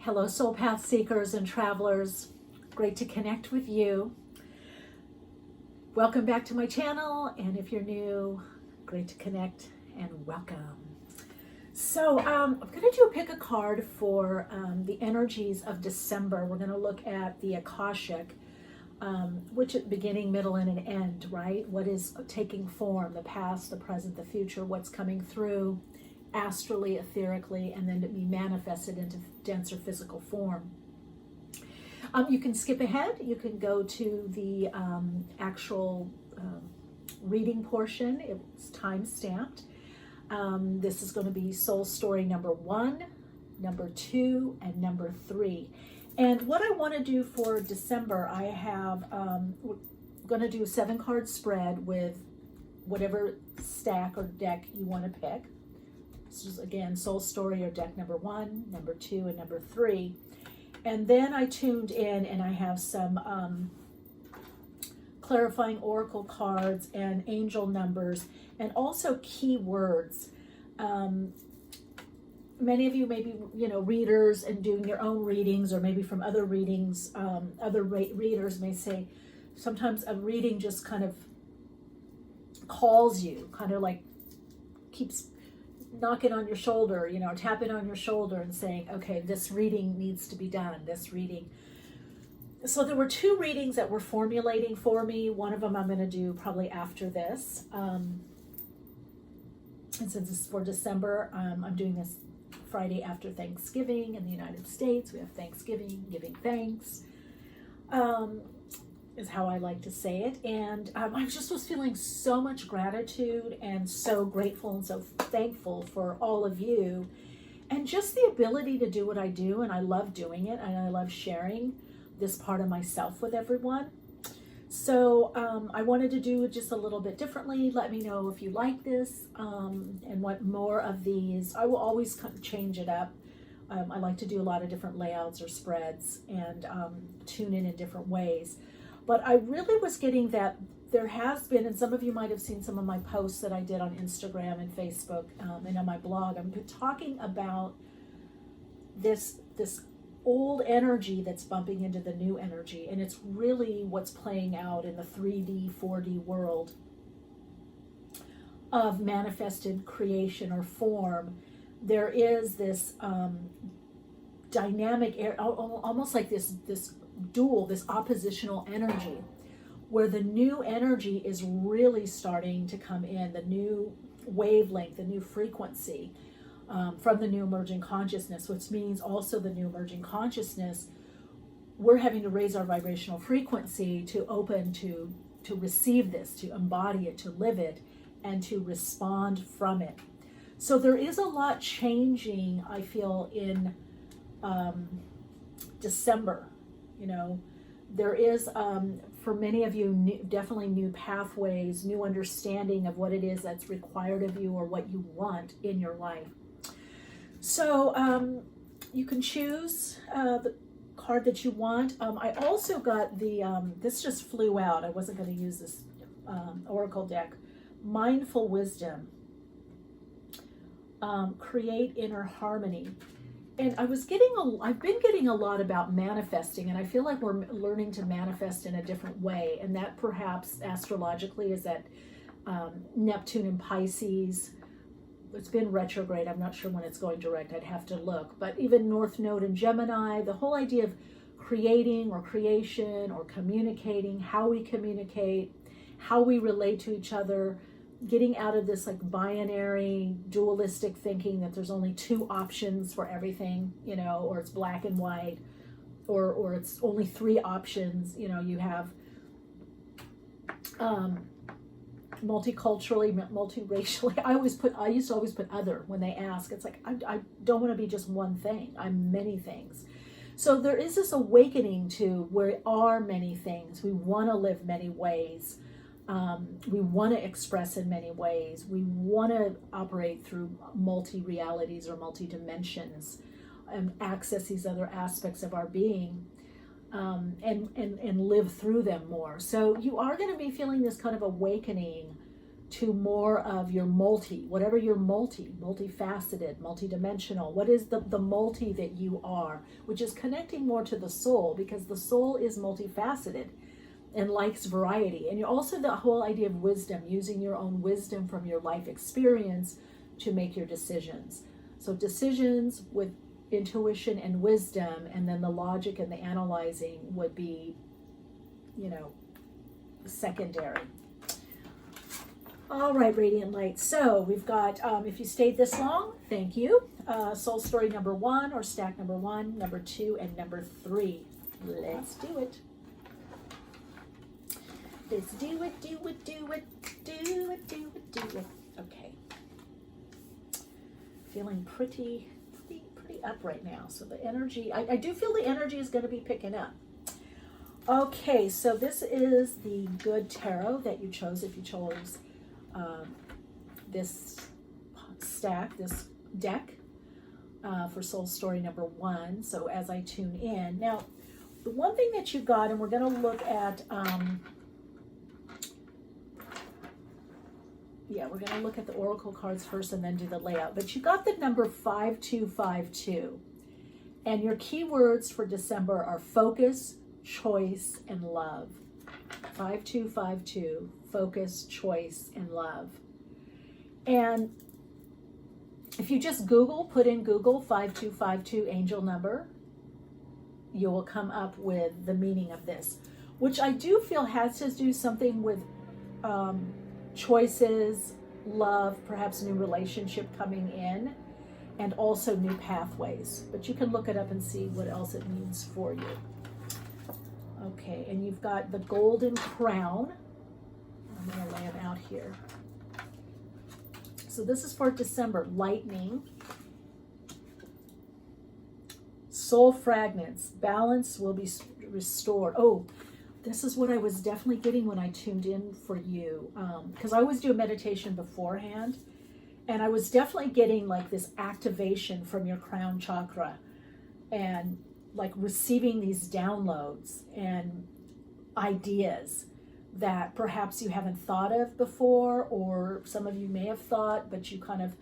Hello, soul path seekers and travelers. Great to connect with you. Welcome back to my channel, and if you're new, great to connect and welcome. So I'm going to do a pick a card for the energies of December. We're going to look at the Akashic, which is beginning, middle, and an end, right? What is taking form, the past, the present, the future, what's coming through astrally, etherically, and then to be manifested into denser physical form. You can skip ahead. You can go to the actual reading portion. It's time stamped. This is going to be soul story number 1, number 2, and number 3. And what I want to do for December, I have, we're going to do a 7-card spread with whatever stack or deck you want to pick. This is, again, soul story or deck number 1, number 2, and number 3. And then I tuned in and I have some clarifying oracle cards and angel numbers and also keywords. Many of you may be, readers and doing your own readings, or maybe from other readings. Other readers may say sometimes a reading just kind of calls you, kind of like keeps knocking on your shoulder, tapping on your shoulder and saying, okay, this reading needs to be done, this reading. So there were 2 readings that were formulating for me. One of them I'm going to do probably after this. And since it's for December, I'm doing this Friday after Thanksgiving in the United States. We have Thanksgiving, giving thanks, is how I like to say it. And I just was feeling so much gratitude and so grateful and so thankful for all of you and just the ability to do what I do. And I love doing it, and I love sharing this part of myself with everyone. So I wanted to do it just a little bit differently. Let me know if you like this and want more of these. I will always change it up. I like to do a lot of different layouts or spreads and tune in different ways. But I really was getting that there has been, and some of you might have seen some of my posts that I did on Instagram and Facebook and on my blog. I'm talking about this old energy that's bumping into the new energy, and it's really what's playing out in the 3D, 4D world of manifested creation or form. There is this dynamic, almost like this dual, this oppositional energy, where the new energy is really starting to come in, the new wavelength, the new frequency from the new emerging consciousness, which means also the new emerging consciousness, we're having to raise our vibrational frequency to open to receive this, to embody it, to live it, and to respond from it. So there is a lot changing, I feel, in December. There is, for many of you, definitely new pathways, new understanding of what it is that's required of you or what you want in your life. So you can choose the card that you want. I also got the, this just flew out. I wasn't going to use this oracle deck. Mindful Wisdom. Create inner harmony. And I've been getting a lot about manifesting, and I feel like we're learning to manifest in a different way. And that perhaps astrologically is that Neptune in Pisces. It's been retrograde. I'm not sure when it's going direct. I'd have to look. But even North Node in Gemini, the whole idea of creating or creation or communicating, how we communicate, how we relate to each other, getting out of this like binary, dualistic thinking that there's only 2 options for everything, or it's black and white, or it's only 3 options. You have multiculturally, multiracially. I used to always put other when they ask. It's like, I don't want to be just one thing. I'm many things. So there is this awakening to we are many things. We want to live many ways. We want to express in many ways. We want to operate through multi-realities or multi-dimensions and access these other aspects of our being and live through them more. So you are going to be feeling this kind of awakening to more of your whatever you're multifaceted, multidimensional. What is the multi that you are, which is connecting more to the soul, because the soul is multifaceted and likes variety. And you're also the whole idea of wisdom, using your own wisdom from your life experience to make your decisions. So decisions with intuition and wisdom, and then the logic and the analyzing would be, secondary. All right, Radiant Light. So we've got, if you stayed this long, thank you. Soul story number 1, or stack number 1, number 2, and number 3. Let's do it. Let's do it, do it, do it, do it, do it, do it. Okay. Feeling pretty up right now. So the energy, I do feel the energy is going to be picking up. Okay, so this is the good tarot that you chose if you chose this stack, this deck for soul story number 1. So as I tune in. Now, the one thing that you got, and we're going to look at, we're going to look at the oracle cards first and then do the layout. But you got the number 5252. And your keywords for December are focus, choice, and love. 5252, focus, choice, and love. And if you just put in Google 5252 angel number, you will come up with the meaning of this, which I do feel has to do something with choices, love, perhaps new relationship coming in, and also new pathways. But you can look it up and see what else it means for you. Okay, and you've got the golden crown. I'm going to lay it out here. So this is for December. Lightning. Soul fragments. Balance will be restored. Oh, this is what I was definitely getting when I tuned in for you. Because I always do a meditation beforehand. And I was definitely getting like this activation from your crown chakra. And like receiving these downloads and ideas that perhaps you haven't thought of before, or some of you may have thought, but you kind of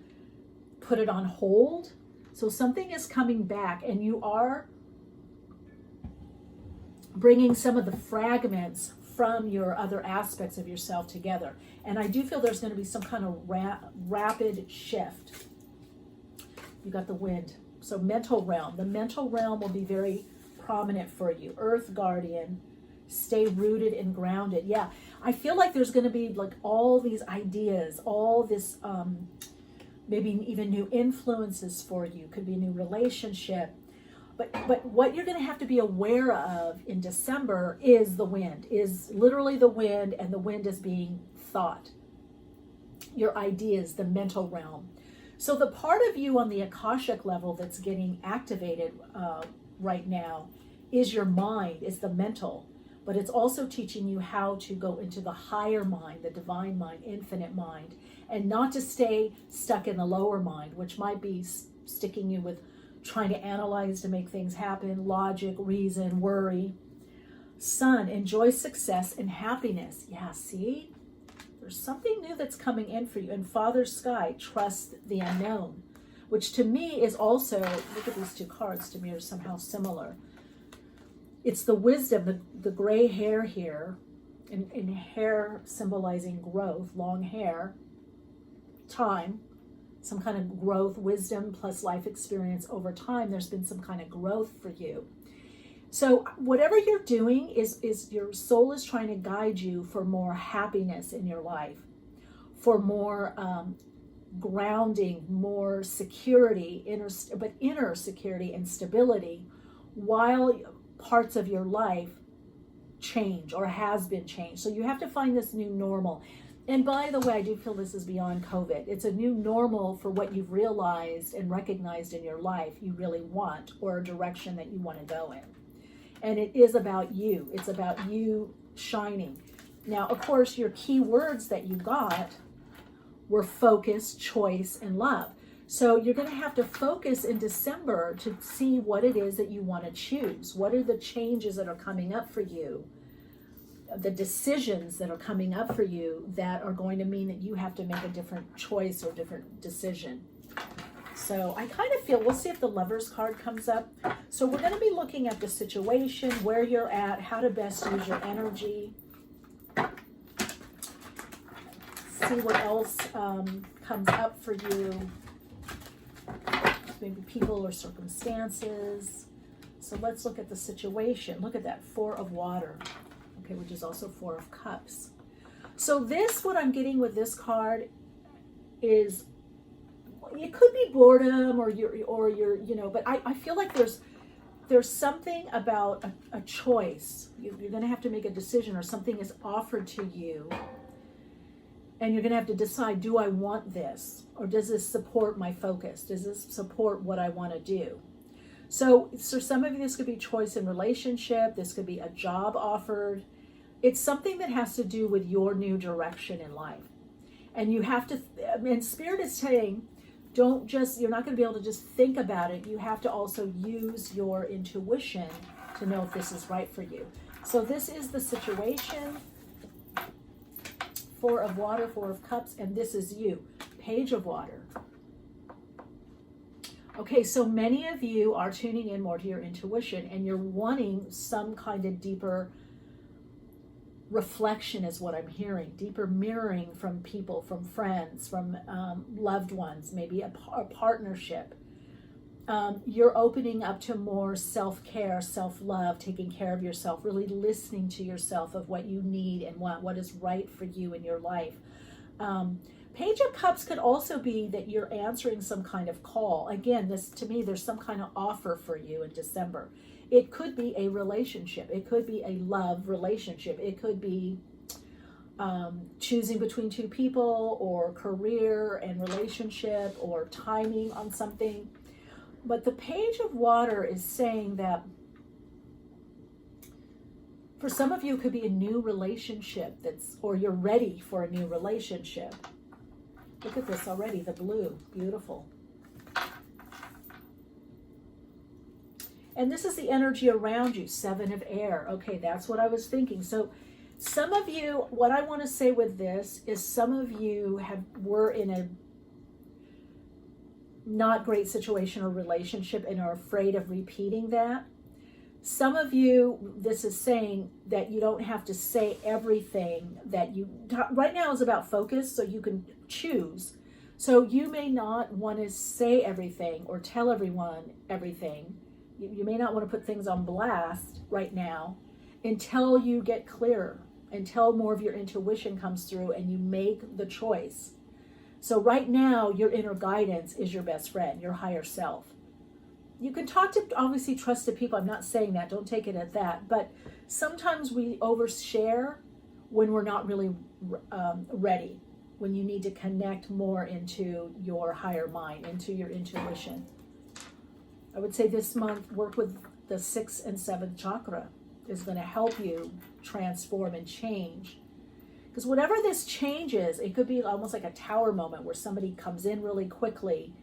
put it on hold. So something is coming back, and you are bringing some of the fragments from your other aspects of yourself together. And I do feel there's going to be some kind of rapid shift. You got the wind. So mental realm. The mental realm will be very prominent for you. Earth guardian. Stay rooted and grounded. Yeah, I feel like there's going to be like all these ideas, all this, maybe even new influences for you. Could be a new relationship. But what you're going to have to be aware of in December is the wind, is literally the wind, and the wind is being thought. Your ideas, the mental realm. So the part of you on the Akashic level that's getting activated right now is your mind, is the mental. But it's also teaching you how to go into the higher mind, the divine mind, infinite mind, and not to stay stuck in the lower mind, which might be sticking you with trying to analyze to make things happen, logic, reason, worry. Sun, enjoy success and happiness. Yeah, see? There's something new that's coming in for you. And Father Sky, trust the unknown, which to me is also, look at these two cards, to me are somehow similar. It's the wisdom, the gray hair here, and hair symbolizing growth, long hair, time, some kind of growth, wisdom plus life experience over time. There's been some kind of growth for you. So whatever you're doing is your soul is trying to guide you for more happiness in your life, for more grounding, more security, inner security and stability, while parts of your life change or has been changed. So you have to find this new normal. And by the way, I do feel this is beyond COVID. It's a new normal for what you've realized and recognized in your life you really want, or a direction that you want to go in. And it is about you. It's about you shining. Now, of course, your key words that you got were focus, choice, and love. So you're going to have to focus in December to see what it is that you want to choose. What are the changes that are coming up for you? the decisions that are coming up for you that are going to mean that you have to make a different choice or different decision. So I kind of feel, we'll see if the Lover's card comes up. So we're going to be looking at the situation, where you're at, how to best use your energy. See what else comes up for you. Maybe people or circumstances. So let's look at the situation. Look at that, 4 of water. Okay, which is also 4 of cups. So this, what I'm getting with this card is, it could be boredom or you're, you know, but I feel like there's something about a choice. You're going to have to make a decision, or something is offered to you. And you're going to have to decide, do I want this? Or does this support my focus? Does this support what I want to do? So some of you, this could be choice in relationship. This could be a job offered. It's something that has to do with your new direction in life. And you have to, and Spirit is saying, don't just, you're not going to be able to just think about it. You have to also use your intuition to know if this is right for you. So this is the situation. 4 of water, 4 of cups, and this is you. Page of water. Okay, so many of you are tuning in more to your intuition, and you're wanting some kind of deeper reflection is what I'm hearing. Deeper mirroring from people, from friends, from loved ones, maybe a partnership. You're opening up to more self-care, self-love, taking care of yourself, really listening to yourself of what you need and what is right for you in your life. Page of Cups could also be that you're answering some kind of call. Again, this, to me, there's some kind of offer for you in December. It could be a relationship. It could be a love relationship. It could be choosing between 2 people, or career and relationship, or timing on something. But the Page of Water is saying that for some of you, it could be a new relationship or you're ready for a new relationship. Look at this already, the blue, beautiful. And this is the energy around you, 7 of air. Okay, that's what I was thinking. So some of you, what I want to say with this is some of you were in a not great situation or relationship and are afraid of repeating that. Some of you, this is saying that you don't have to say everything that you, right now is about focus, so you can choose. So you may not want to say everything or tell everyone everything. You may not want to put things on blast right now until you get clearer, until more of your intuition comes through and you make the choice. So right now, your inner guidance is your best friend, your higher self. You can talk to, obviously, trusted people. I'm not saying that. Don't take it at that. But sometimes we overshare when we're not really ready, when you need to connect more into your higher mind, into your intuition. I would say this month, work with the 6th and 7th chakra is going to help you transform and change. Because whatever this change is, it could be almost like a tower moment where somebody comes in really quickly,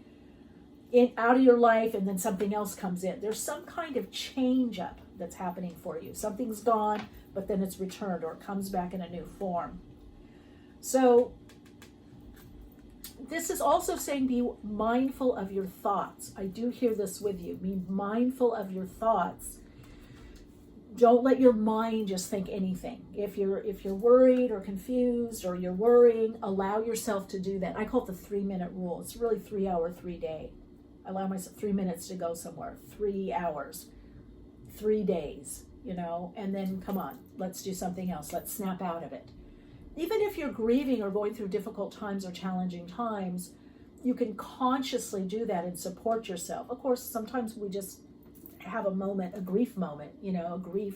out of your life, and then something else comes in. There's some kind of change up that's happening for you. Something's gone, but then it's returned, or it comes back in a new form. So this is also saying be mindful of your thoughts. I do hear this with you. Be mindful of your thoughts. Don't let your mind just think anything. If you're worried or confused or you're worrying, allow yourself to do that. I call it the 3-minute rule. It's really 3 hour, 3 day. I allow myself 3 minutes to go somewhere, 3 hours, 3 days, and then come on, let's do something else. Let's snap out of it. Even if you're grieving or going through difficult times or challenging times, you can consciously do that and support yourself. Of course, sometimes we just have a moment, a grief moment, a grief,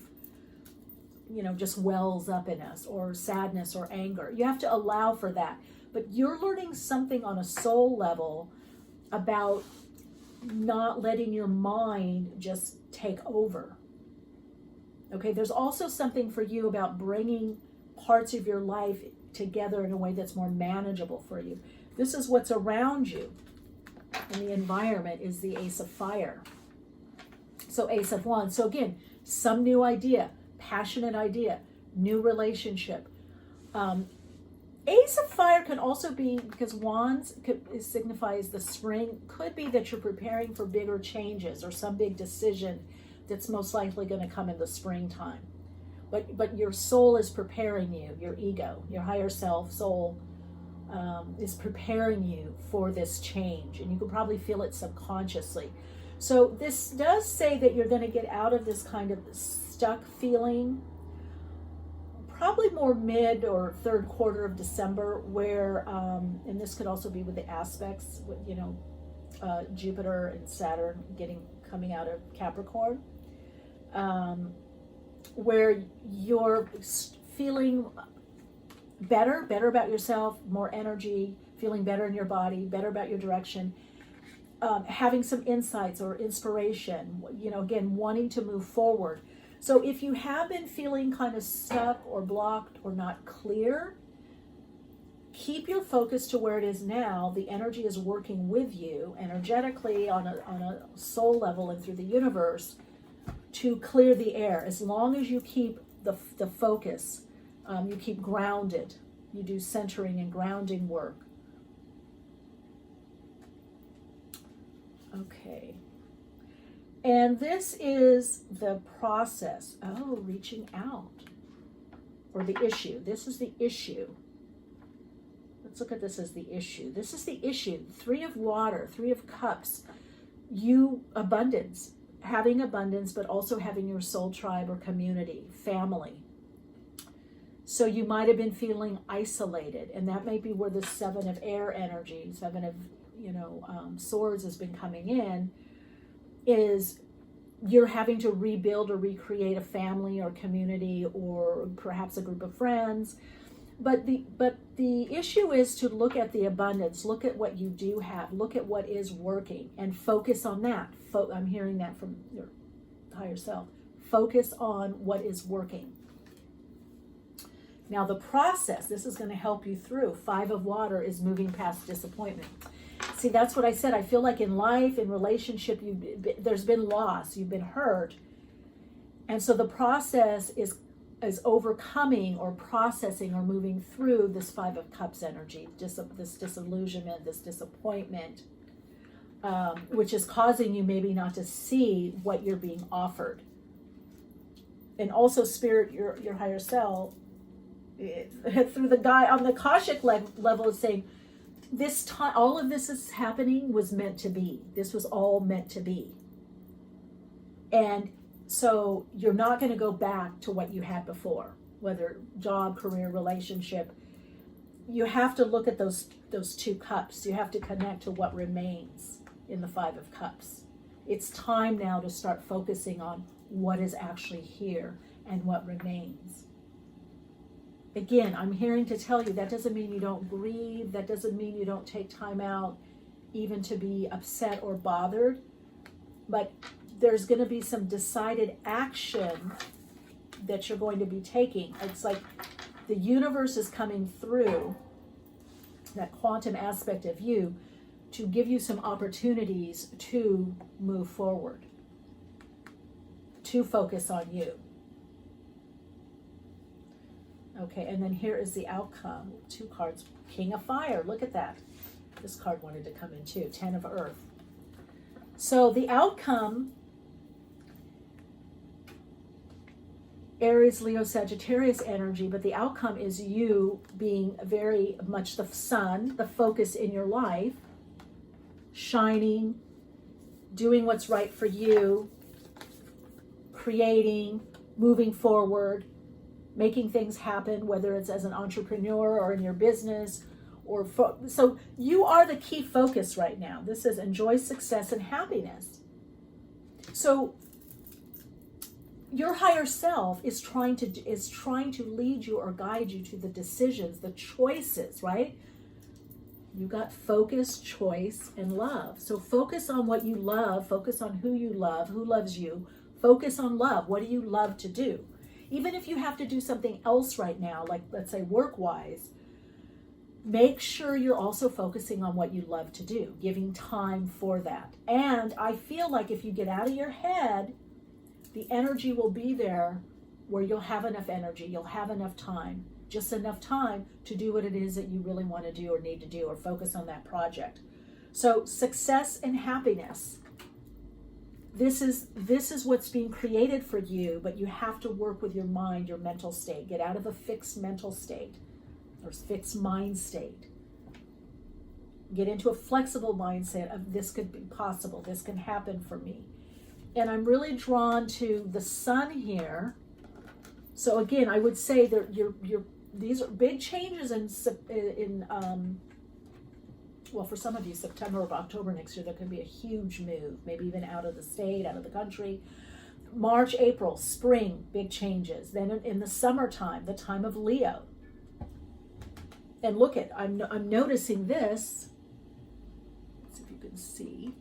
just wells up in us, or sadness or anger. You have to allow for that. But you're learning something on a soul level about not letting your mind just take over. Okay, there's also something for you about bringing parts of your life together in a way that's more manageable for you. This is what's around you, and the environment is the Ace of Fire. So Ace of Wands. So again, some new idea, passionate idea, new relationship. Ace of Fire can also be, because Wands signifies the spring, could be that you're preparing for bigger changes or some big decision that's most likely going to come in the springtime. But your soul is preparing you, your ego, your higher self, soul, is preparing you for this change. And you can probably feel it subconsciously. So this does say that you're going to get out of this kind of stuck feeling, probably more mid or third quarter of December, where, and this could also be with the aspects, you know, Jupiter and Saturn coming out of Capricorn, where you're feeling better about yourself, more energy, feeling better in your body, better about your direction, having some insights or inspiration, you know, again, wanting to move forward. So if you have been feeling kind of stuck or blocked or not clear, keep your focus to where it is now. The energy is working with you energetically on a soul level and through the universe to clear the air. As long as you keep the focus, you keep grounded, you do centering and grounding work. Okay. And this is the process. Oh, reaching out. Or the issue. This is the issue. Let's look at this as the issue. This is the issue. 3 of water, 3 of cups. Abundance. Having abundance, but also having your soul tribe or community, family. So you might have been feeling isolated. And that may be where the 7 of air energy, 7 of, swords has been coming in. Is you're having to rebuild or recreate a family or community or perhaps a group of friends. But the issue is to look at the abundance, look at what you do have, look at what is working, and focus on that. I'm hearing that from your higher self. Focus on what is working. Now the process, this is going to help you through. 5 of water is moving past disappointment. See, that's what I said. I feel like in life, in relationship, there's been loss, you've been hurt. And so the process is overcoming or processing or moving through this 5 of cups energy, this disillusionment, this disappointment, which is causing you maybe not to see what you're being offered. And also spirit, your higher self, through the guy on the Akashic level is saying, this time, all of this is happening was meant to be. This was all meant to be. And so you're not going to go back to what you had before, whether job, career, relationship. You have to look at those 2 cups. You have to connect to what remains in the 5 of cups. It's time now to start focusing on what is actually here and what remains. Again, I'm hearing to tell you that doesn't mean you don't grieve. That doesn't mean you don't take time out even to be upset or bothered. But there's going to be some decided action that you're going to be taking. It's like the universe is coming through, that quantum aspect of you, to give you some opportunities to move forward, to focus on you. Okay, and then here is the outcome. 2 cards. King of Fire. Look at that. This card wanted to come in too. 10 of Earth. So the outcome, Aries, Leo, Sagittarius energy, but the outcome is you being very much the sun, the focus in your life, shining, doing what's right for you, creating, moving forward, making things happen, whether it's as an entrepreneur or in your business, so you are the key focus right now. This is enjoy success and happiness. So your higher self is trying to lead you or guide you to the decisions, the choices, right? You got focus, choice, and love. So focus on what you love, focus on who you love, who loves you, focus on love. What do you love to do? Even if you have to do something else right now, like let's say work-wise, make sure you're also focusing on what you love to do, giving time for that. And I feel like if you get out of your head, the energy will be there where you'll have enough energy, you'll have enough time, just enough time to do what it is that you really want to do or need to do or focus on that project. So success and happiness. This is what's being created for you, but you have to work with your mind, your mental state. Get out of a fixed mental state or fixed mind state. Get into a flexible mindset of this could be possible, this can happen for me. And I'm really drawn to the sun here. So again, I would say that these are big changes well, for some of you, September or October next year, there could be a huge move, maybe even out of the state, out of the country. March, April, spring, big changes. Then in the summertime, the time of Leo. And look at, I'm noticing this. Let's see if you can see.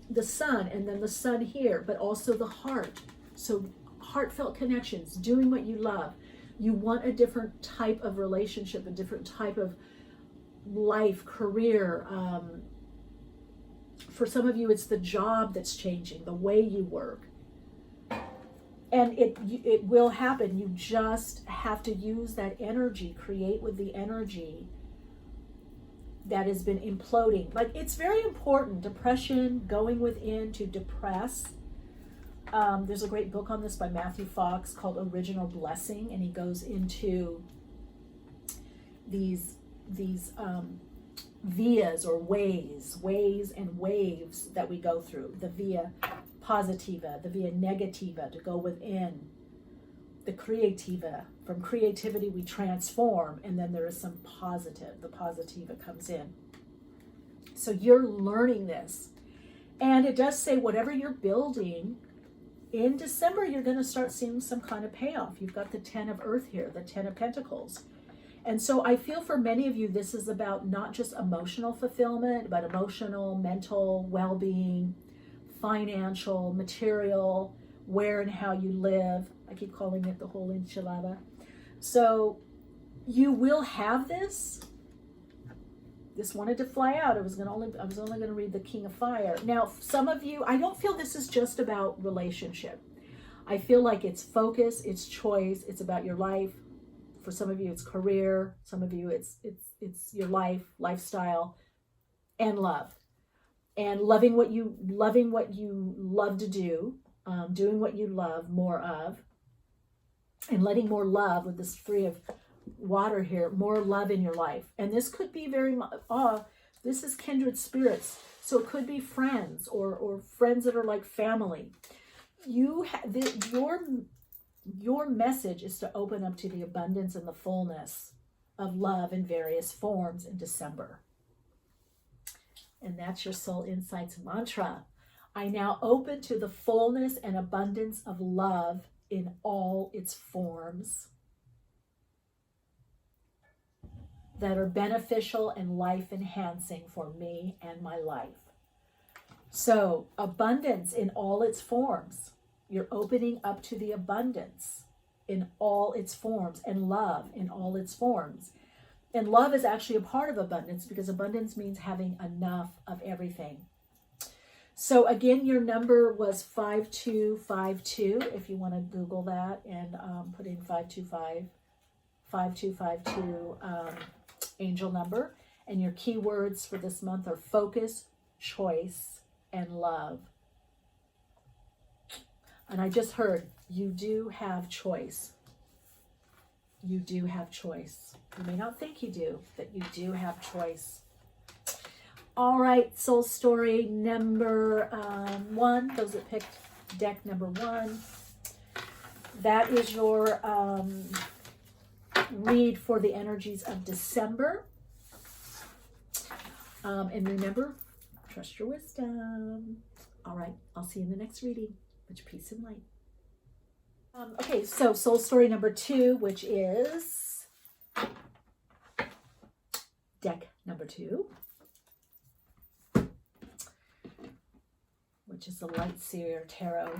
The sun, and then the sun here, but also the heart. So heartfelt connections, doing what you love. You want a different type of relationship, a different type of life, career. For some of you, it's the job that's changing, the way you work. And it will happen. You just have to use that energy, create with the energy that has been imploding. Like, it's very important. Depression, going within to depress. There's a great book on this by Matthew Fox called Original Blessing, and he goes into these vias or ways and waves that we go through. The via positiva, the via negativa, to go within. The creativa, from creativity we transform, and then there is some positive. The positiva comes in. So you're learning this. And it does say whatever you're building, in December you're going to start seeing some kind of payoff. You've got the 10 of Earth here, the 10 of Pentacles. And so I feel for many of you, this is about not just emotional fulfillment, but emotional, mental, well-being, financial, material, where and how you live. I keep calling it the whole enchilada. So you will have this. This wanted to fly out. I was only going to read the King of Fire. Now, some of you, I don't feel this is just about relationship. I feel like it's focus, it's choice, it's about your life. For some of you, it's career. Some of you, it's your life, lifestyle, and love. And loving what you love to do, doing what you love more of, and letting more love with this 3 of water here, more love in your life. And this could be this is kindred spirits. So it could be friends or friends that are like family. Your message is to open up to the abundance and the fullness of love in various forms in December. And that's your Soul Insights mantra. I now open to the fullness and abundance of love in all its forms that are beneficial and life-enhancing for me and my life. So, abundance in all its forms. You're opening up to the abundance in all its forms, and love in all its forms. And love is actually a part of abundance, because abundance means having enough of everything. So again, your number was 5252. If you want to Google that and put in 5252 angel number. And your keywords for this month are focus, choice, and love. And I just heard, you do have choice. You do have choice. You may not think you do, but you do have choice. All right, soul story number 1. Those that picked deck number 1. That is your read for the energies of December. And remember, trust your wisdom. All right, I'll see you in the next reading. Much peace and light. Okay, so soul story number 2, which is deck number 2, which is the Light Seer Tarot.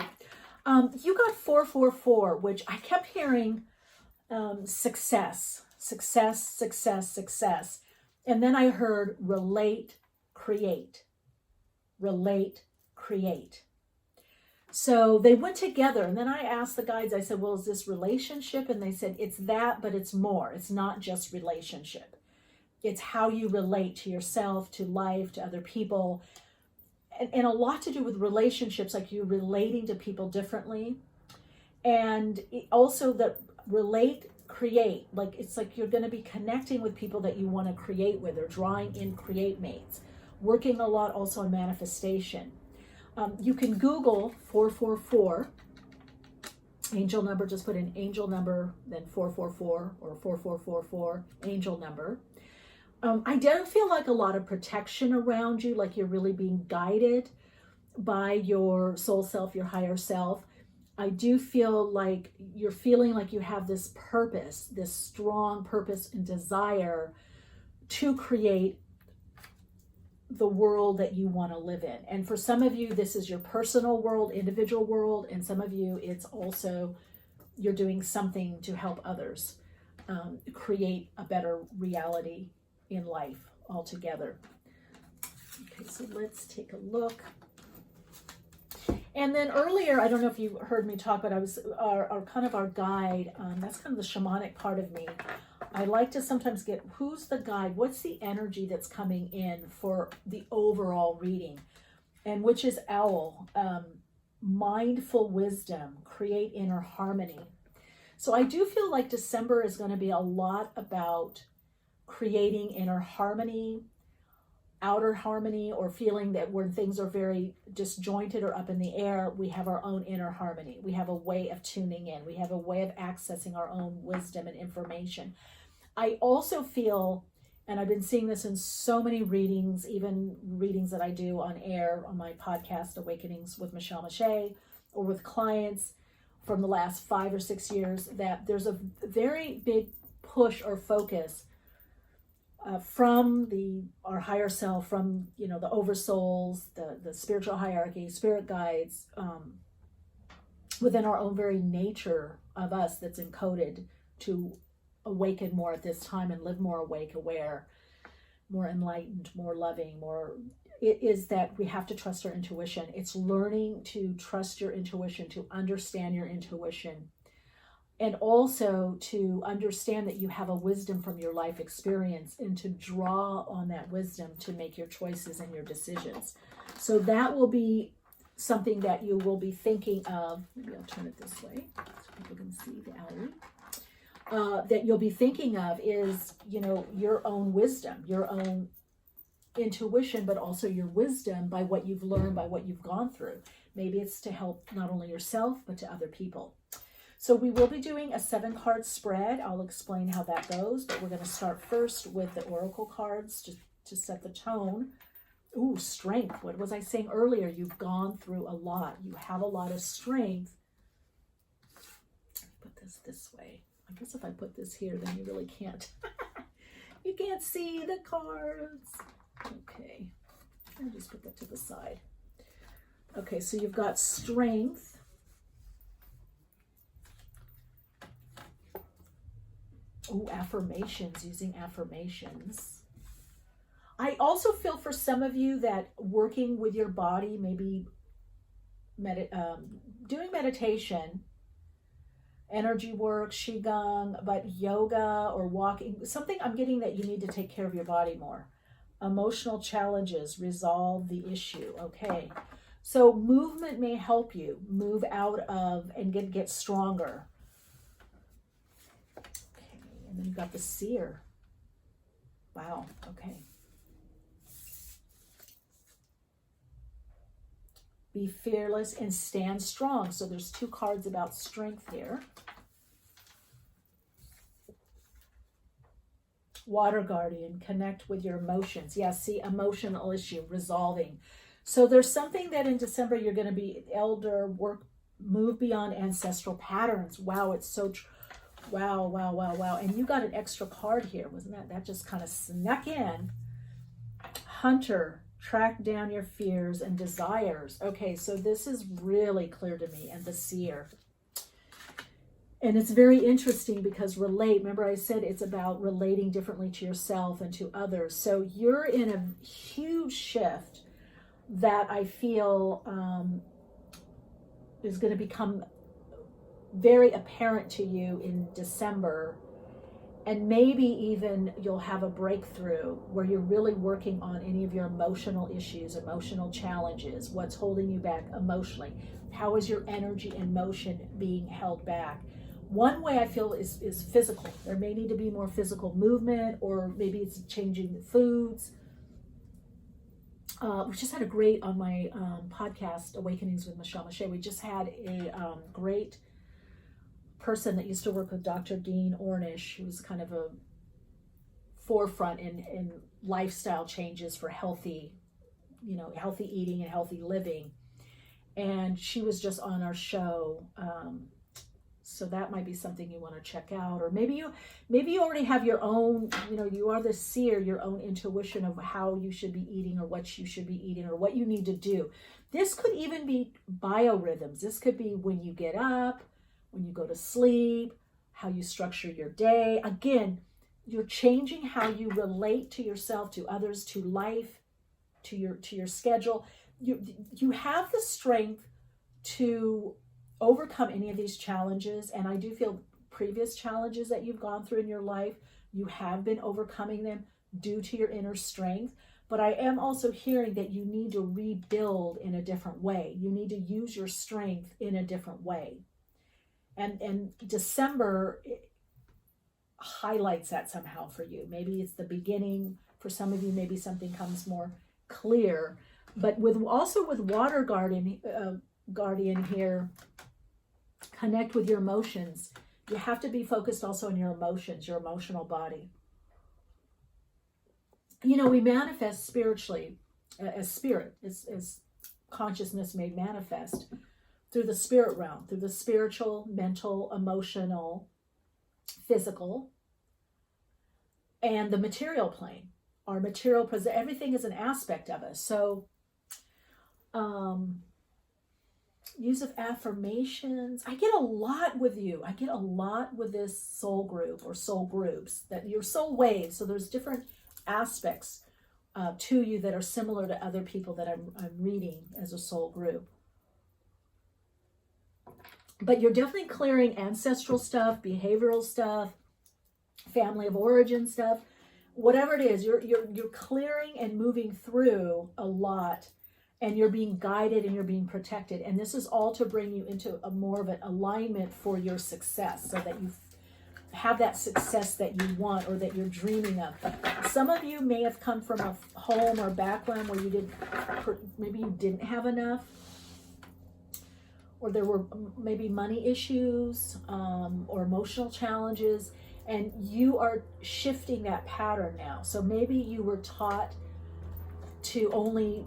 You got 444, which I kept hearing success. And then I heard relate, create. Relate, create. So they went together, and then I asked the guides, I said, well, is this relationship? And they said, it's that, but it's more. It's not just relationship. It's how you relate to yourself, to life, to other people, and a lot to do with relationships, like you relating to people differently. And also that relate, create, like it's like you're going to be connecting with people that you want to create with, or drawing in create mates, working a lot also on manifestation. You can Google 444 angel number, just put in angel number, then 444 or 4444 angel number. I do feel like a lot of protection around you, like you're really being guided by your soul self, your higher self. I do feel like you're feeling like you have this purpose, this strong purpose and desire to create the world that you want to live in. And for some of you, this is your personal world, individual world, and some of you, it's also you're doing something to help others create a better reality in life altogether. Okay, so let's take a look. And then earlier, I don't know if you heard me talk, but I was our kind of our guide. That's kind of the shamanic part of me. I like to sometimes get, who's the guide? What's the energy that's coming in for the overall reading? And which is owl, mindful wisdom, create inner harmony. So I do feel like December is going to be a lot about creating inner harmony, outer harmony, or feeling that when things are very disjointed or up in the air, we have our own inner harmony. We have a way of tuning in. We have a way of accessing our own wisdom and information. I also feel, and I've been seeing this in so many readings, even readings that I do on air on my podcast, Awakenings with Michele Meiche, or with clients from the last 5 or 6 years, that there's a very big push or focus from our higher self, from the oversouls, the spiritual hierarchy, spirit guides, within our own very nature of us that's encoded to awaken more at this time and live more awake, aware, more enlightened, more loving, it is that we have to trust our intuition. It's learning to trust your intuition, to understand your intuition, and also to understand that you have a wisdom from your life experience, and to draw on that wisdom to make your choices and your decisions. So that will be something that you will be thinking of. Maybe I'll turn it this way so people can see the alley. That you'll be thinking of is, your own wisdom, your own intuition, but also your wisdom by what you've learned, by what you've gone through. Maybe it's to help not only yourself, but to other people. So we will be doing a 7-card spread. I'll explain how that goes, but we're going to start first with the oracle cards to set the tone. Ooh, strength. What was I saying earlier? You've gone through a lot. You have a lot of strength. Put this way. I guess if I put this here, then you really can't. You can't see the cards. Okay. I'll just put that to the side. Okay, so you've got strength. Oh, affirmations, using affirmations. I also feel for some of you that working with your body, maybe doing meditation, energy work, qigong, but yoga or walking, something I'm getting that you need to take care of your body more. Emotional challenges, resolve the issue. Okay, so movement may help you move out of and get stronger. Okay, and then you've got the seer. Wow, okay. Be fearless and stand strong. So there's 2 cards about strength here. Water guardian, connect with your emotions. Yeah, see, emotional issue, resolving. So there's something that in December you're going to be elder, work, move beyond ancestral patterns. Wow, it's so, wow. And you got an extra card here, wasn't that? That just kind of snuck in. Hunter, track down your fears and desires. Okay, so this is really clear to me. And the seer. And it's very interesting because remember I said it's about relating differently to yourself and to others. So you're in a huge shift that I feel is going to become very apparent to you in December. And maybe even you'll have a breakthrough where you're really working on any of your emotional issues, emotional challenges, what's holding you back emotionally. How is your energy and motion being held back? One way I feel is physical. There may need to be more physical movement, or maybe it's changing the foods. We just had a great, on my podcast, Awakenings with Michele Meiche, we just had a great person that used to work with Dr. Dean Ornish, who's kind of a forefront in lifestyle changes for healthy eating and healthy living. And she was just on our show. So that might be something you want to check out. Or maybe you already have your own, you are the seer, your own intuition of how you should be eating, or what you should be eating, or what you need to do. This could even be biorhythms. This could be when you get up, when you go to sleep, how you structure your day. Again, you're changing how you relate to yourself, to others, to life, to your schedule. You have the strength to overcome any of these challenges. And I do feel previous challenges that you've gone through in your life, you have been overcoming them due to your inner strength. But I am also hearing that you need to rebuild in a different way. You need to use your strength in a different way. And December highlights that somehow for you. Maybe it's the beginning. For some of you, maybe something comes more clear. But with Water Guardian here, connect with your emotions. You have to be focused also on your emotions, your emotional body. We manifest spiritually as spirit, as consciousness made manifest through the spirit realm, through the spiritual, mental, emotional, physical, and the material plane. Our material presence, everything is an aspect of us. So, use of affirmations. I get a lot with you. I get a lot with this soul group or soul groups, that your soul waves. So there's different aspects to you that are similar to other people that I'm reading as a soul group. But you're definitely clearing ancestral stuff, behavioral stuff, family of origin stuff, whatever it is. You're clearing and moving through a lot, and you're being guided and you're being protected. And this is all to bring you into a more of an alignment for your success, so that you have that success that you want or that you're dreaming of. Some of you may have come from a home or background where maybe you didn't have enough, or there were maybe money issues or emotional challenges, and you are shifting that pattern now. So maybe you were taught to only,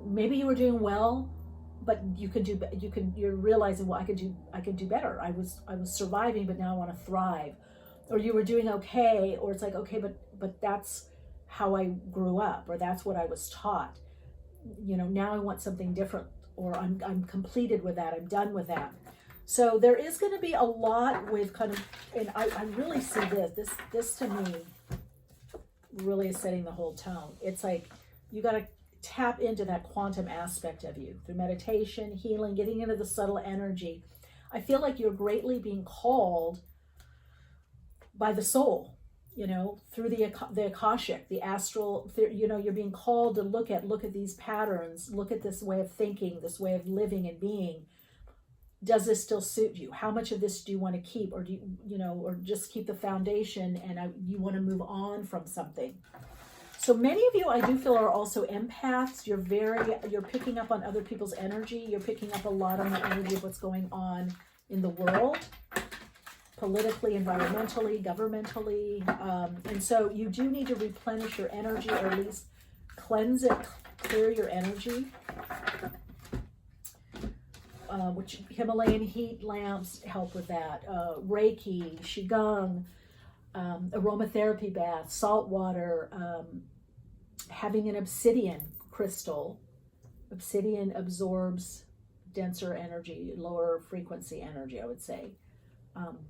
maybe you were doing well, but you're realizing, well, I can do better. I was surviving, but now I want to thrive. Or you were doing okay, or it's like, okay, but that's how I grew up, or that's what I was taught. Now I want something different, or I'm completed with that. I'm done with that. So there is going to be a lot with kind of, and I really see this to me really is setting the whole tone. It's like you got to tap into that quantum aspect of you through meditation, healing, getting into the subtle energy. I feel like you're greatly being called by the soul, through the Akashic, the astral, you're being called to look at these patterns, look at this way of thinking, this way of living and being. Does this still suit you? How much of this do you want to keep, or do you, or just keep the foundation and you want to move on from something? So many of you, I do feel, are also empaths. You're picking up on other people's energy. You're picking up a lot on the energy of what's going on in the world, politically, environmentally, governmentally. And so you do need to replenish your energy, or at least cleanse it, clear your energy. Which Himalayan heat lamps help with that. Reiki, Qigong, aromatherapy bath, salt water, having an obsidian crystal. Obsidian absorbs denser energy, lower frequency energy, I would say,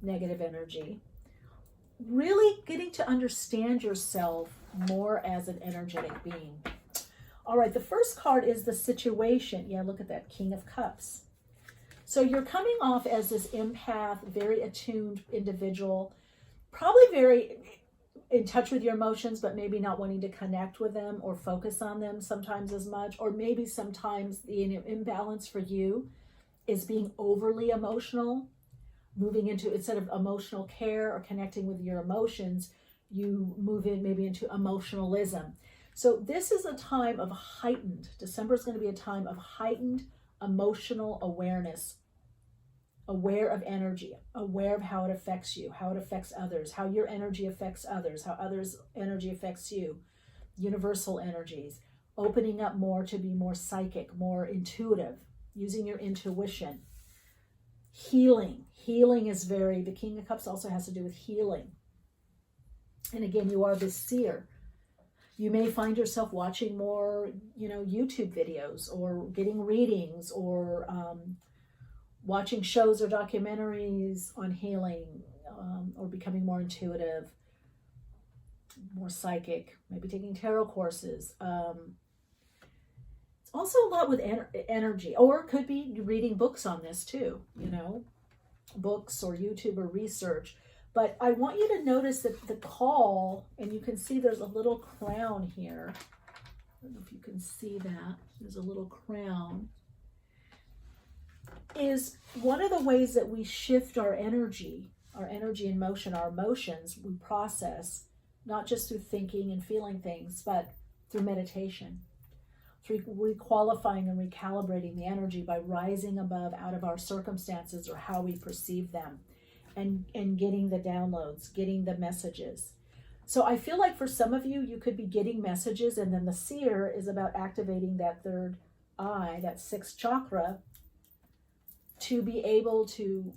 negative energy. Really getting to understand yourself more as an energetic being. All right, the first card is the situation. Yeah, look at that, King of Cups. So you're coming off as this empath, very attuned individual, probably very in touch with your emotions, but maybe not wanting to connect with them or focus on them sometimes as much. Or maybe sometimes the imbalance for you is being overly emotional, moving into, instead of emotional care or connecting with your emotions, you move in maybe into emotionalism. So this is a time of heightened, December is going to be a time of heightened emotional awareness, aware of energy, aware of how it affects you, how it affects others, how your energy affects others, how others' energy affects you, universal energies, opening up more to be more psychic, more intuitive, using your intuition. Healing is very, the King of Cups also has to do with healing. And again, you are the seer. You may find yourself watching more, YouTube videos or getting readings or watching shows or documentaries on healing, or becoming more intuitive, more psychic, maybe taking tarot courses. It's also a lot with energy, or it could be reading books on this too, books or YouTube or research. But I want you to notice that the call, and you can see there's a little crown here. I don't know if you can see that. There's a little crown. Is one of the ways that we shift our energy in motion, our emotions, we process, not just through thinking and feeling things, but through meditation, through requalifying and recalibrating the energy by rising above out of our circumstances or how we perceive them. And getting the downloads, getting the messages. So I feel like for some of you, you could be getting messages, and then the seer is about activating that third eye, that sixth chakra, to be able to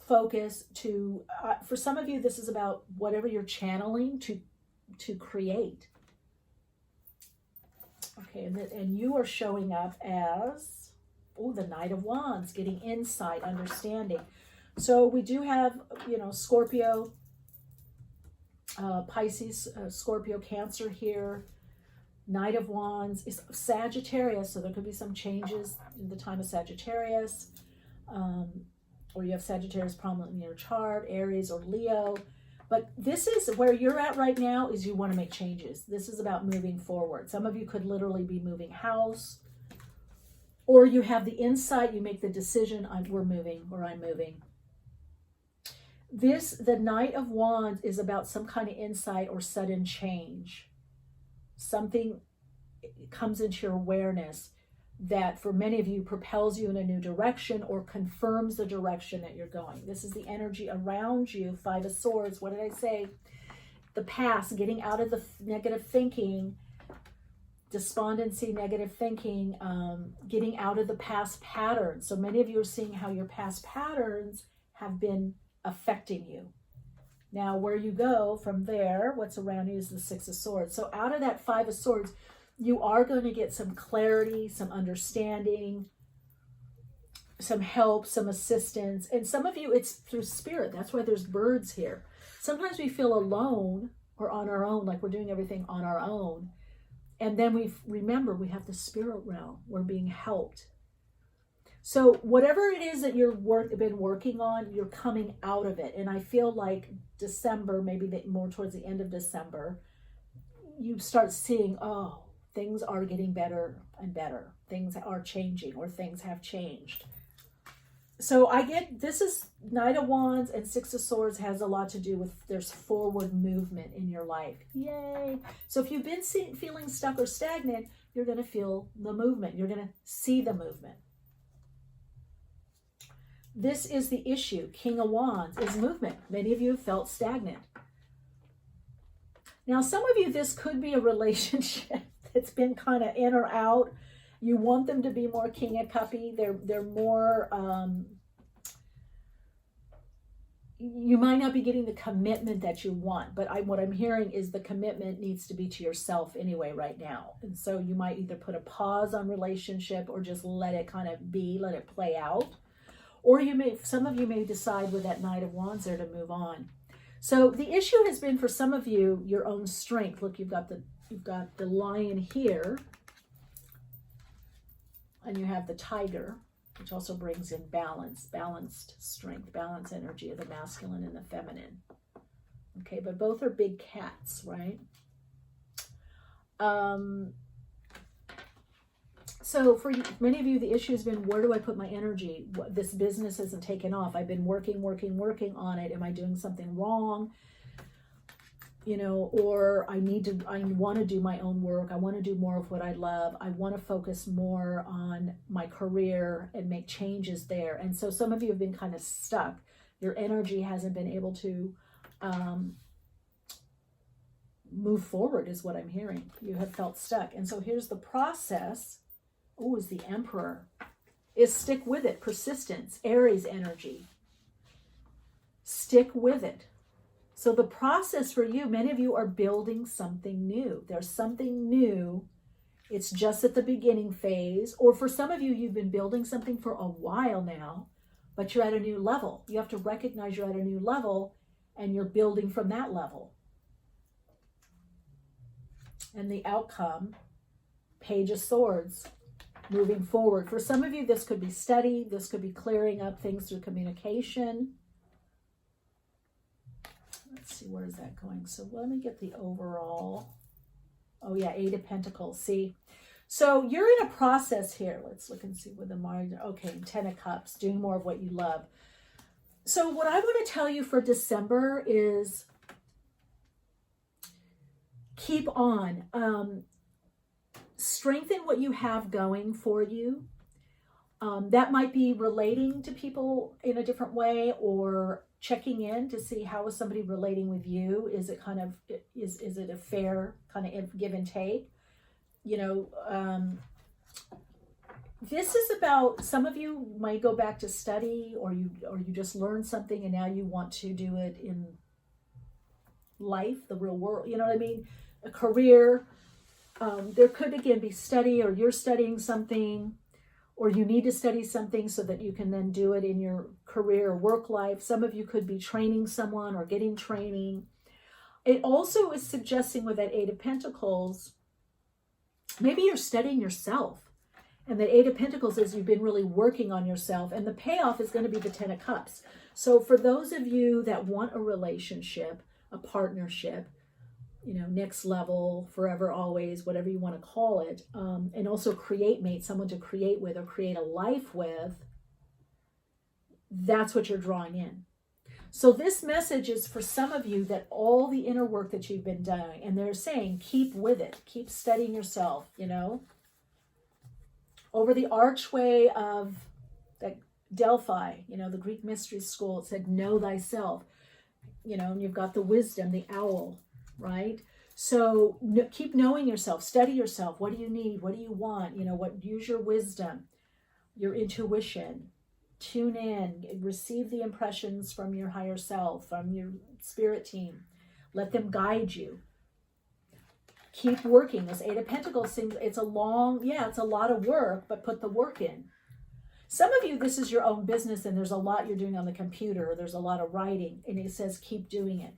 focus, to, for some of you, this is about whatever you're channeling to create. Okay, and you are showing up as, the Knight of Wands, getting insight, understanding. So we do have, Scorpio, Pisces, Scorpio, Cancer here. Knight of Wands is Sagittarius, so there could be some changes in the time of Sagittarius. Or you have Sagittarius prominent in your chart, Aries or Leo. But this is where you're at right now, is you want to make changes. This is about moving forward. Some of you could literally be moving house, or you have the insight, you make the decision, we're moving, or I'm moving. The Knight of Wands is about some kind of insight or sudden change. Something comes into your awareness that for many of you propels you in a new direction or confirms the direction that you're going. This is the energy around you. Five of Swords. What did I say? The past, getting out of the negative thinking, despondency, negative thinking, getting out of the past patterns. So many of you are seeing how your past patterns have been affecting you. Now, where you go from there, what's around you is the Six of Swords. So out of that Five of Swords, you are going to get some clarity, some understanding, some help, some assistance. And some of you, it's through spirit. That's why there's birds here. Sometimes we feel alone or on our own, like we're doing everything on our own. And then remember, we have the spirit realm. We're being helped. So whatever it is that you've been working on, you're coming out of it. And I feel like December, maybe more towards the end of December, you start seeing, things are getting better and better. Things are changing, or things have changed. So this is Knight of Wands and Six of Swords has a lot to do with there's forward movement in your life. Yay. So if you've been feeling stuck or stagnant, you're going to feel the movement. You're going to see the movement. This is the issue. King of Wands is movement. Many of you felt stagnant. Now, some of you, this could be a relationship that's been kind of in or out. You want them to be more King of Cuppy. They're more, you might not be getting the commitment that you want, but what I'm hearing is the commitment needs to be to yourself anyway right now. And so you might either put a pause on relationship or just let it kind of be, let it play out. Or some of you may decide with that Knight of Wands there to move on. So the issue has been for some of you, your own strength. Look, you've got the lion here, and you have the tiger, which also brings in balance, balanced strength, balanced energy of the masculine and the feminine. Okay, but both are big cats, right? So for many of you, the issue has been, where do I put my energy? This business hasn't taken off. I've been working on it. Am I doing something wrong? You know, or I want to do my own work. I want to do more of what I love. I want to focus more on my career and make changes there. And so some of you have been kind of stuck. Your energy hasn't been able to move forward, is what I'm hearing. You have felt stuck. And so here's the process. Oh, is the Emperor. Is stick with it. Persistence. Aries energy. Stick with it. So the process for you, many of you are building something new. There's something new. It's just at the beginning phase. Or for some of you, you've been building something for a while now, but you're at a new level. You have to recognize you're at a new level and you're building from that level. And the outcome, Page of Swords, moving forward. For some of you, this could be study. This could be clearing up things through communication. Let's see, where is that going? So let me get the overall. Oh yeah, 8 of Pentacles. See, so you're in a process here. Let's look and see where the mind. Okay, 10 of Cups, doing more of what you love. So what I want to tell you for December is keep on. Strengthen what you have going for you. That might be relating to people in a different way, or checking in to see how is somebody relating with you. Is it kind of, is it a fair kind of give and take? You know, this is about, some of you might go back to study, or you just learned something and now you want to do it in life, the real world. You know what I mean? A career. There could again be study, or you're studying something, or you need to study something so that you can then do it in your career or work life. Some of you could be training someone or getting training. It also is suggesting with that 8 of Pentacles, maybe you're studying yourself. And the 8 of Pentacles is you've been really working on yourself. And the payoff is going to be the 10 of Cups. So for those of you that want a relationship, a partnership, you know, next level, forever, always, whatever you want to call it, and also create mate, someone to create with or create a life with, that's what you're drawing in. So this message is for some of you that all the inner work that you've been doing, and they're saying, keep with it, keep studying yourself, you know. Over the archway of Delphi, you know, the Greek mystery school, it said, know thyself, you know, and you've got the wisdom, the owl, right? So keep knowing yourself, study yourself. What do you need? What do you want? You know, use your wisdom, your intuition, tune in, receive the impressions from your higher self, from your spirit team. Let them guide you. Keep working. This 8 of Pentacles seems, it's a long, it's a lot of work, but put the work in. Some of you, this is your own business and there's a lot you're doing on the computer, or there's a lot of writing, and it says keep doing it.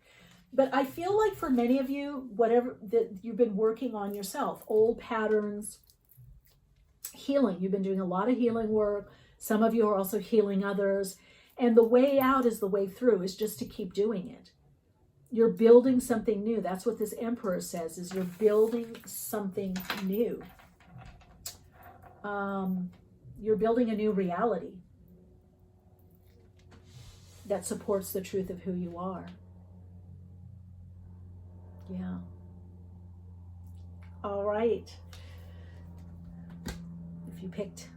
But I feel like for many of you, whatever that you've been working on yourself, old patterns, healing. You've been doing a lot of healing work. Some of you are also healing others. And the way out is the way through, is just to keep doing it. You're building something new. That's what this Emperor says, is you're building something new. You're building a new reality that supports the truth of who you are. Yeah. All right. If you picked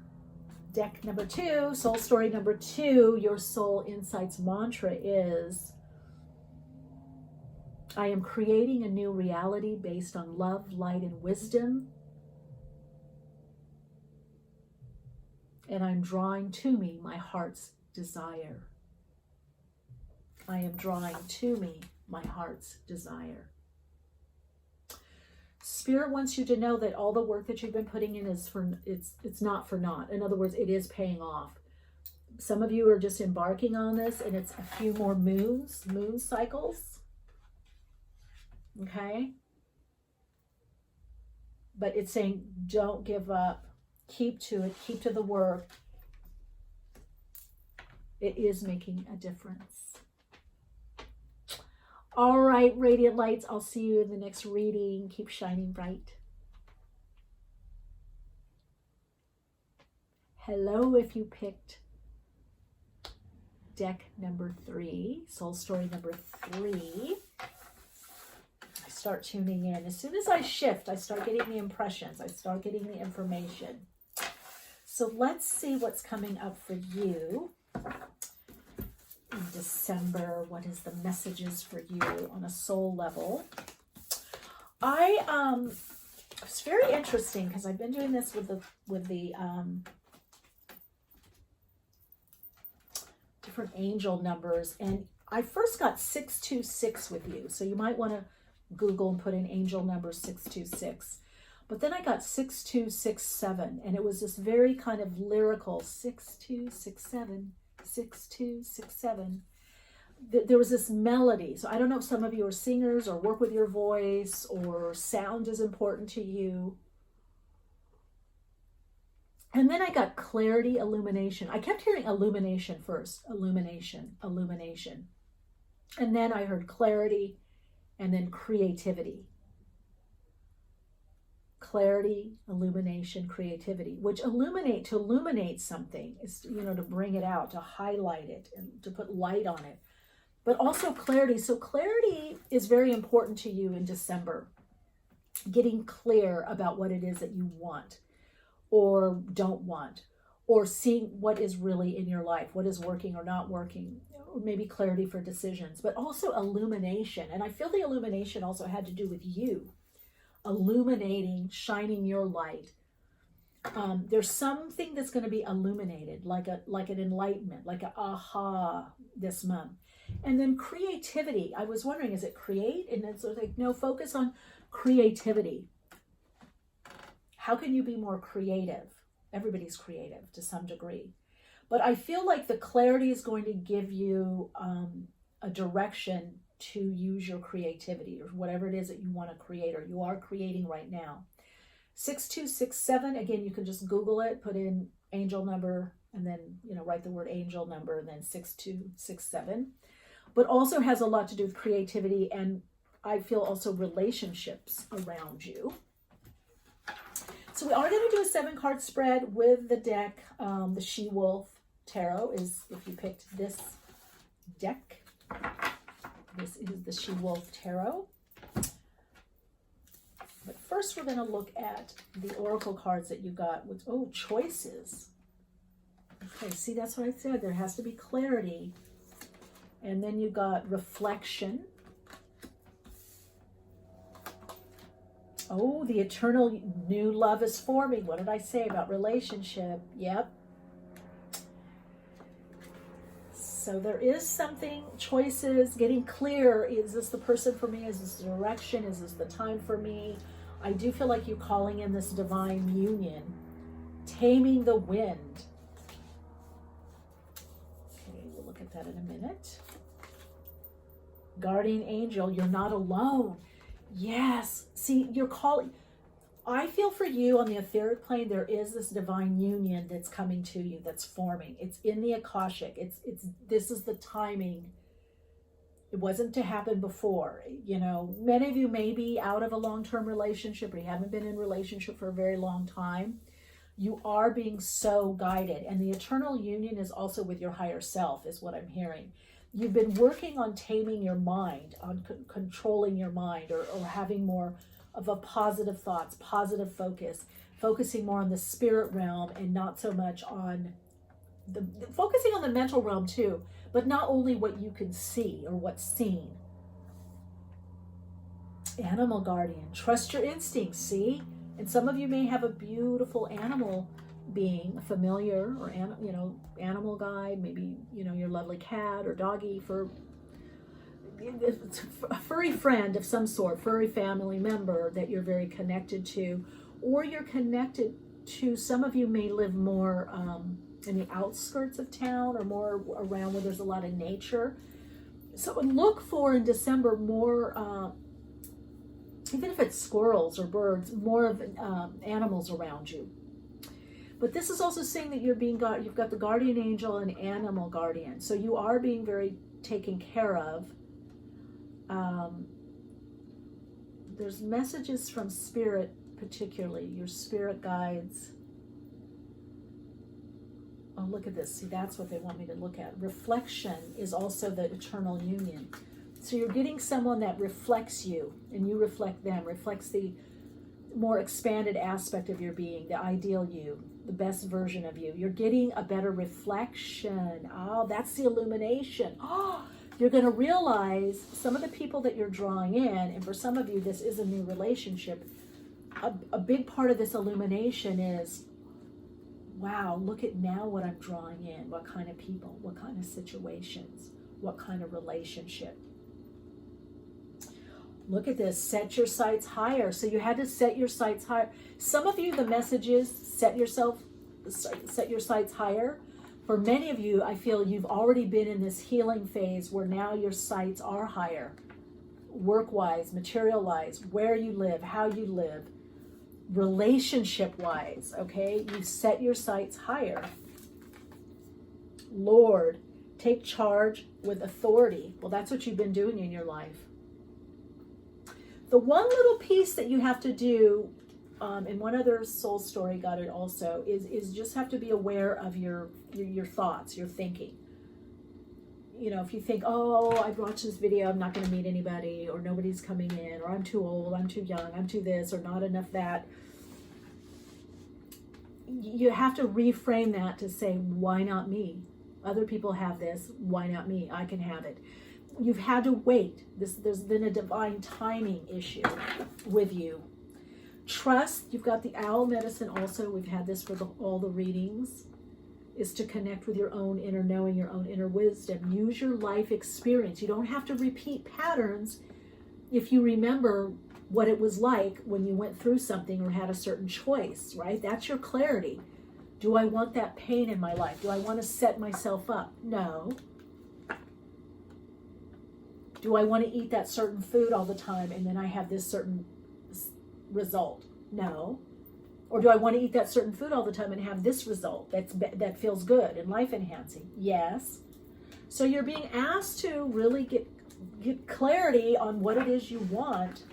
deck number 2, soul story number 2, your soul insights mantra is, I am creating a new reality based on love, light, and wisdom. And I'm drawing to me my heart's desire. I am drawing to me my heart's desire. Spirit wants you to know that all the work that you've been putting in is it's not for naught. In other words, it is paying off. Some of you are just embarking on this, and it's a few more moon cycles. Okay? But it's saying, don't give up. Keep to it. Keep to the work. It is making a difference. All right, radiant lights, I'll see you in the next reading. Keep shining bright. Hello, if you picked deck number 3, soul story number 3. I start tuning in. As soon as I shift, I start getting the impressions. I start getting the information. So let's see what's coming up for you in December. What is the messages for you on a soul level? It's very interesting because I've been doing this with the different angel numbers, and I first got 626 with you, so you might want to Google and put in angel number 626. But then I got 6267, and it was this very kind of lyrical 6267, 6267. There was this melody. So I don't know if some of you are singers or work with your voice or sound is important to you. And then I got clarity, illumination. I kept hearing illumination first. Illumination, illumination. And then I heard clarity and then creativity. Clarity, illumination, creativity. Which to illuminate something is, to bring it out, to highlight it, and to put light on it. But also clarity. So clarity is very important to you in December. Getting clear about what it is that you want or don't want, or seeing what is really in your life, what is working or not working, or maybe clarity for decisions, but also illumination. And I feel the illumination also had to do with you, illuminating, shining your light. There's something that's going to be illuminated, like an enlightenment, like an aha this month. And then creativity. I was wondering, is it create? And it's like, no, focus on creativity. How can you be more creative? Everybody's creative to some degree. But I feel like the clarity is going to give you a direction to use your creativity or whatever it is that you want to create or you are creating right now. 6267, again, you can just Google it, put in angel number, and then, write the word angel number, and then 6267. But also has a lot to do with creativity, and I feel also relationships around you. So we are going to do a 7-card spread with the deck. The She-Wolf Tarot is, if you picked this deck, this is the She-Wolf Tarot. But first we're going to look at the oracle cards that you got with, choices. Okay, see, that's what I said. There has to be clarity. And then you got reflection. Oh, the eternal new love is forming. What did I say about relationship? Yep. So there is something, choices, getting clear. Is this the person for me? Is this the direction? Is this the time for me? I do feel like you're calling in this divine union. Taming the wind. Okay, we'll look at that in a minute. Guardian angel, you're not alone. Yes. See, you're calling. I feel for you on the etheric plane, there is this divine union that's coming to you, that's forming. It's in the Akashic. This is the timing. It wasn't to happen before. Many of you may be out of a long-term relationship or you haven't been in a relationship for a very long time. You are being so guided. And the eternal union is also with your higher self, is what I'm hearing. You've been working on taming your mind, on controlling your mind, or having more of a positive thoughts, positive focus, focusing more on the spirit realm and not so much on focusing on the mental realm too, but not only what you can see or what's seen. Animal guardian, trust your instincts, see? And some of you may have a beautiful animal being, familiar or animal guide, maybe your lovely cat or doggy, for a furry friend of some sort, furry family member that you're very connected to, or you're connected to. Some of you may live more in the outskirts of town or more around where there's a lot of nature. So look for in December more, even if it's squirrels or birds, more of animals around you. But this is also saying that you've got the guardian angel and animal guardian. So you are being very taken care of. There's messages from spirit, particularly your spirit guides. Oh, look at this. See, that's what they want me to look at. Reflection is also the eternal union. So you're getting someone that reflects you, and you reflect them, reflects the more expanded aspect of your being, the ideal you, the best version of you. You're getting a better reflection. Oh, that's the illumination. Oh, you're going to realize some of the people that you're drawing in, and for some of you, this is a new relationship. A big part of this illumination is, wow, look at now what I'm drawing in. What kind of people, what kind of situations, what kind of relationship. Look at this, set your sights higher. So you had to set your sights higher. Some of you, the message is set your sights higher. For many of you, I feel you've already been in this healing phase where now your sights are higher. Work-wise, material-wise, where you live, how you live, relationship-wise, okay? You set your sights higher. Lord, take charge with authority. Well, that's what you've been doing in your life. The one little piece that you have to do, and one other soul story got it also, is just have to be aware of your thoughts, your thinking. You know, if you think, oh, I've watched this video, I'm not going to meet anybody, or nobody's coming in, or I'm too old, I'm too young, I'm too this, or not enough that. You have to reframe that to say, why not me? Other people have this, why not me? I can have it. You've had to wait. There's been a divine timing issue with you. Trust, you've got the owl medicine also. We've had this for all the readings, is to connect with your own inner knowing, your own inner wisdom. Use your life experience. You don't have to repeat patterns if you remember what it was like when you went through something or had a certain choice, right? That's your clarity. Do I want that pain in my life? Do I want to set myself up? No. Do I want to eat that certain food all the time and then I have this certain result? No. Or do I want to eat that certain food all the time and have this result that feels good and life enhancing? Yes. So you're being asked to really get clarity on what it is you want.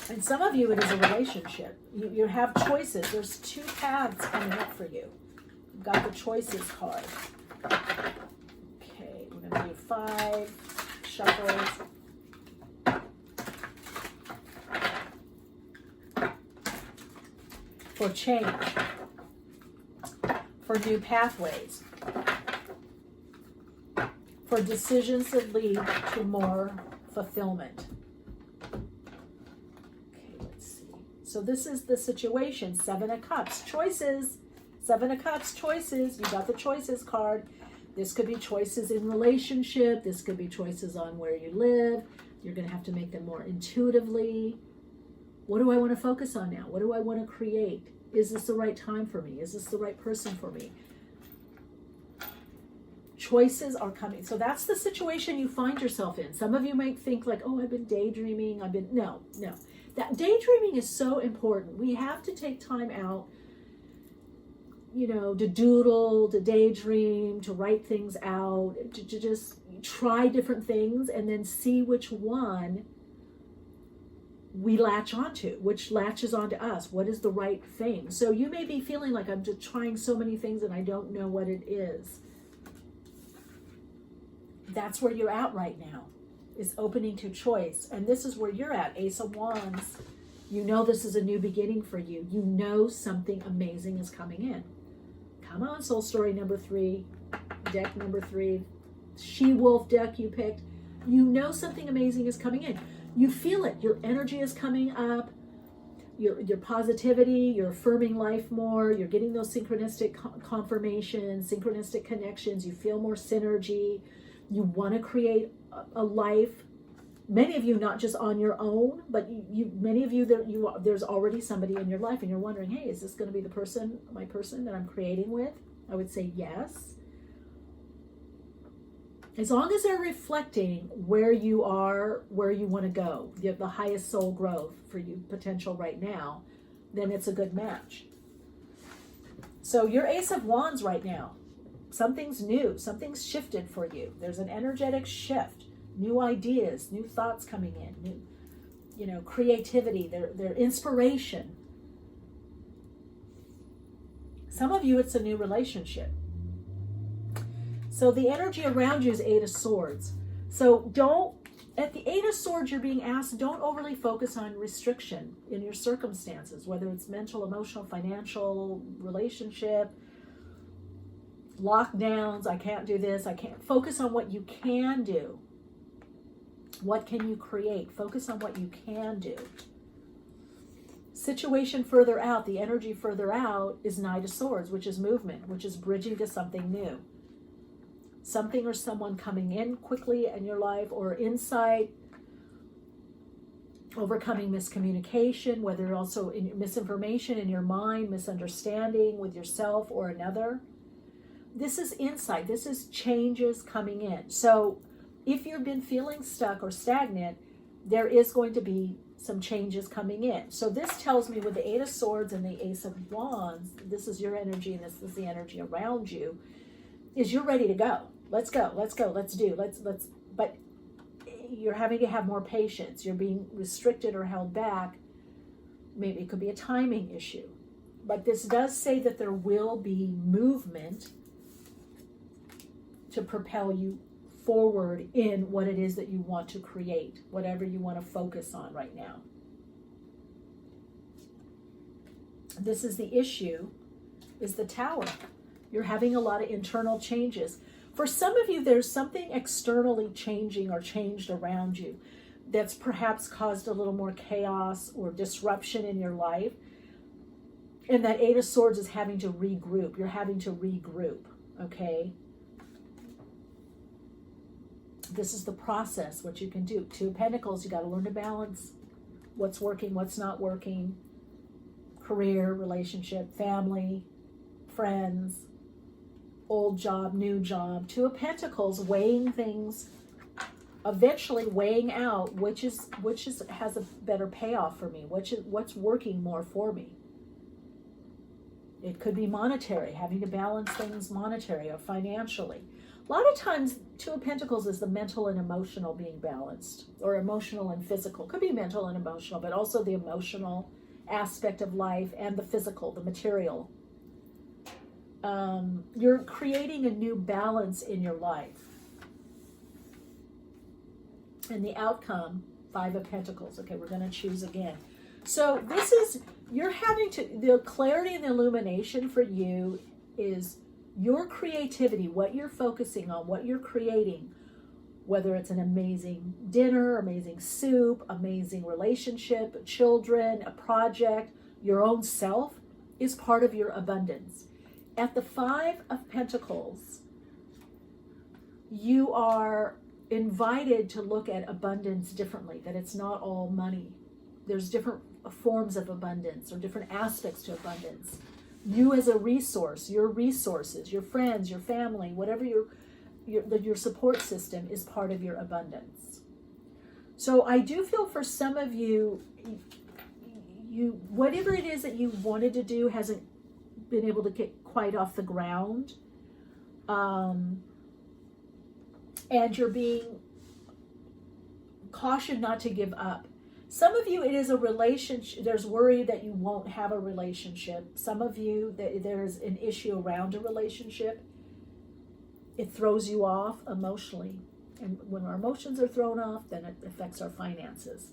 And some of you, it is a relationship. You have choices. There's two paths coming up for you. You've got the choices card. Okay, we're going to do 5 shuffles. For change, for new pathways, for decisions that lead to more fulfillment. Okay, let's see. So this is the situation. 7 of Cups, choices. 7 of Cups, choices. You got the choices card. This could be choices in relationship. This could be choices on where you live. You're going to have to make them more intuitively. What do I want to focus on now? What do I want to create? Is this the right time for me? Is this the right person for me? Choices are coming. So that's the situation you find yourself in. Some of you might think like, oh, I've been daydreaming. No. That daydreaming is so important. We have to take time out, you know, to doodle, to daydream, to write things out, to just try different things and then see which one we latch onto, which latches onto us. What is the right thing? So you may be feeling like I'm just trying so many things and I don't know what it is. That's where you're at right now, is opening to choice. And this is where you're at, Ace of Wands. You know this is a new beginning for you. You know something amazing is coming in. Come on, soul story number 3, deck number 3, she-wolf deck you picked. You know something amazing is coming in. You feel it. Your energy is coming up. Your positivity, you're affirming life more. You're getting those synchronistic confirmations, synchronistic connections. You feel more synergy. You want to create a life. Many of you, not just on your own, but many of you, there's already somebody in your life and you're wondering, hey, is this going to be my person that I'm creating with? I would say yes. As long as they're reflecting where you are, where you want to go, you have the highest soul growth for you potential right now, then it's a good match. So you're Ace of Wands right now. Something's new. Something's shifted for you. There's an energetic shift. New ideas, new thoughts coming in, new, creativity, their inspiration. Some of you, it's a new relationship. So the energy around you is Eight of Swords. So at the Eight of Swords, you're being asked, don't overly focus on restriction in your circumstances, whether it's mental, emotional, financial, relationship, lockdowns, I can't do this, I can't. Focus on what you can do. What can you create? Focus on what you can do. Situation further out, the energy further out is Knight of Swords, which is movement, which is bridging to something new. Something or someone coming in quickly in your life, or insight, overcoming miscommunication, whether also in misinformation in your mind, misunderstanding with yourself or another. This is insight. This is changes coming in. So if you've been feeling stuck or stagnant, there is going to be some changes coming in. So this tells me with the Eight of Swords and the Ace of Wands, this is your energy and this is the energy around you, is you're ready to go. Let's go, let's do, but you're having to have more patience. You're being restricted or held back. Maybe it could be a timing issue. But this does say that there will be movement to propel you forward in what it is that you want to create, whatever you want to focus on right now. This is the issue, is the Tower. You're having a lot of internal changes. For some of you, there's something externally changing or changed around you that's perhaps caused a little more chaos or disruption in your life. And that Eight of Swords is having to regroup. You're having to regroup, okay? This is the process, what you can do. Two of Pentacles, you got to learn to balance what's working, what's not working. Career, relationship, family, friends, old job, new job. Two of Pentacles, weighing things, eventually weighing out which has a better payoff for me, what's working more for me. It could be monetary, having to balance things monetary or financially. A lot of times, Two of Pentacles is the mental and emotional being balanced, or emotional and physical. Could be mental and emotional, but also the emotional aspect of life and the physical, the material. You're creating a new balance in your life. And the outcome, Five of Pentacles. Okay, we're going to choose again. So this is, you're having to, the clarity and the illumination for you is your creativity, what you're focusing on, what you're creating, whether it's an amazing dinner, amazing soup, amazing relationship, children, a project, your own self, is part of your abundance. At the Five of Pentacles, you are invited to look at abundance differently, that it's not all money. There's different forms of abundance or different aspects to abundance. You as a resource, your resources, your friends, your family, whatever your support system is part of your abundance. So I do feel for some of you, whatever it is that you wanted to do hasn't been able to get quite off the ground. And you're being cautioned not to give up. Some of you, it is a relationship. There's worry that you won't have a relationship. Some of you, there's an issue around a relationship. It throws you off emotionally. And when our emotions are thrown off, then it affects our finances.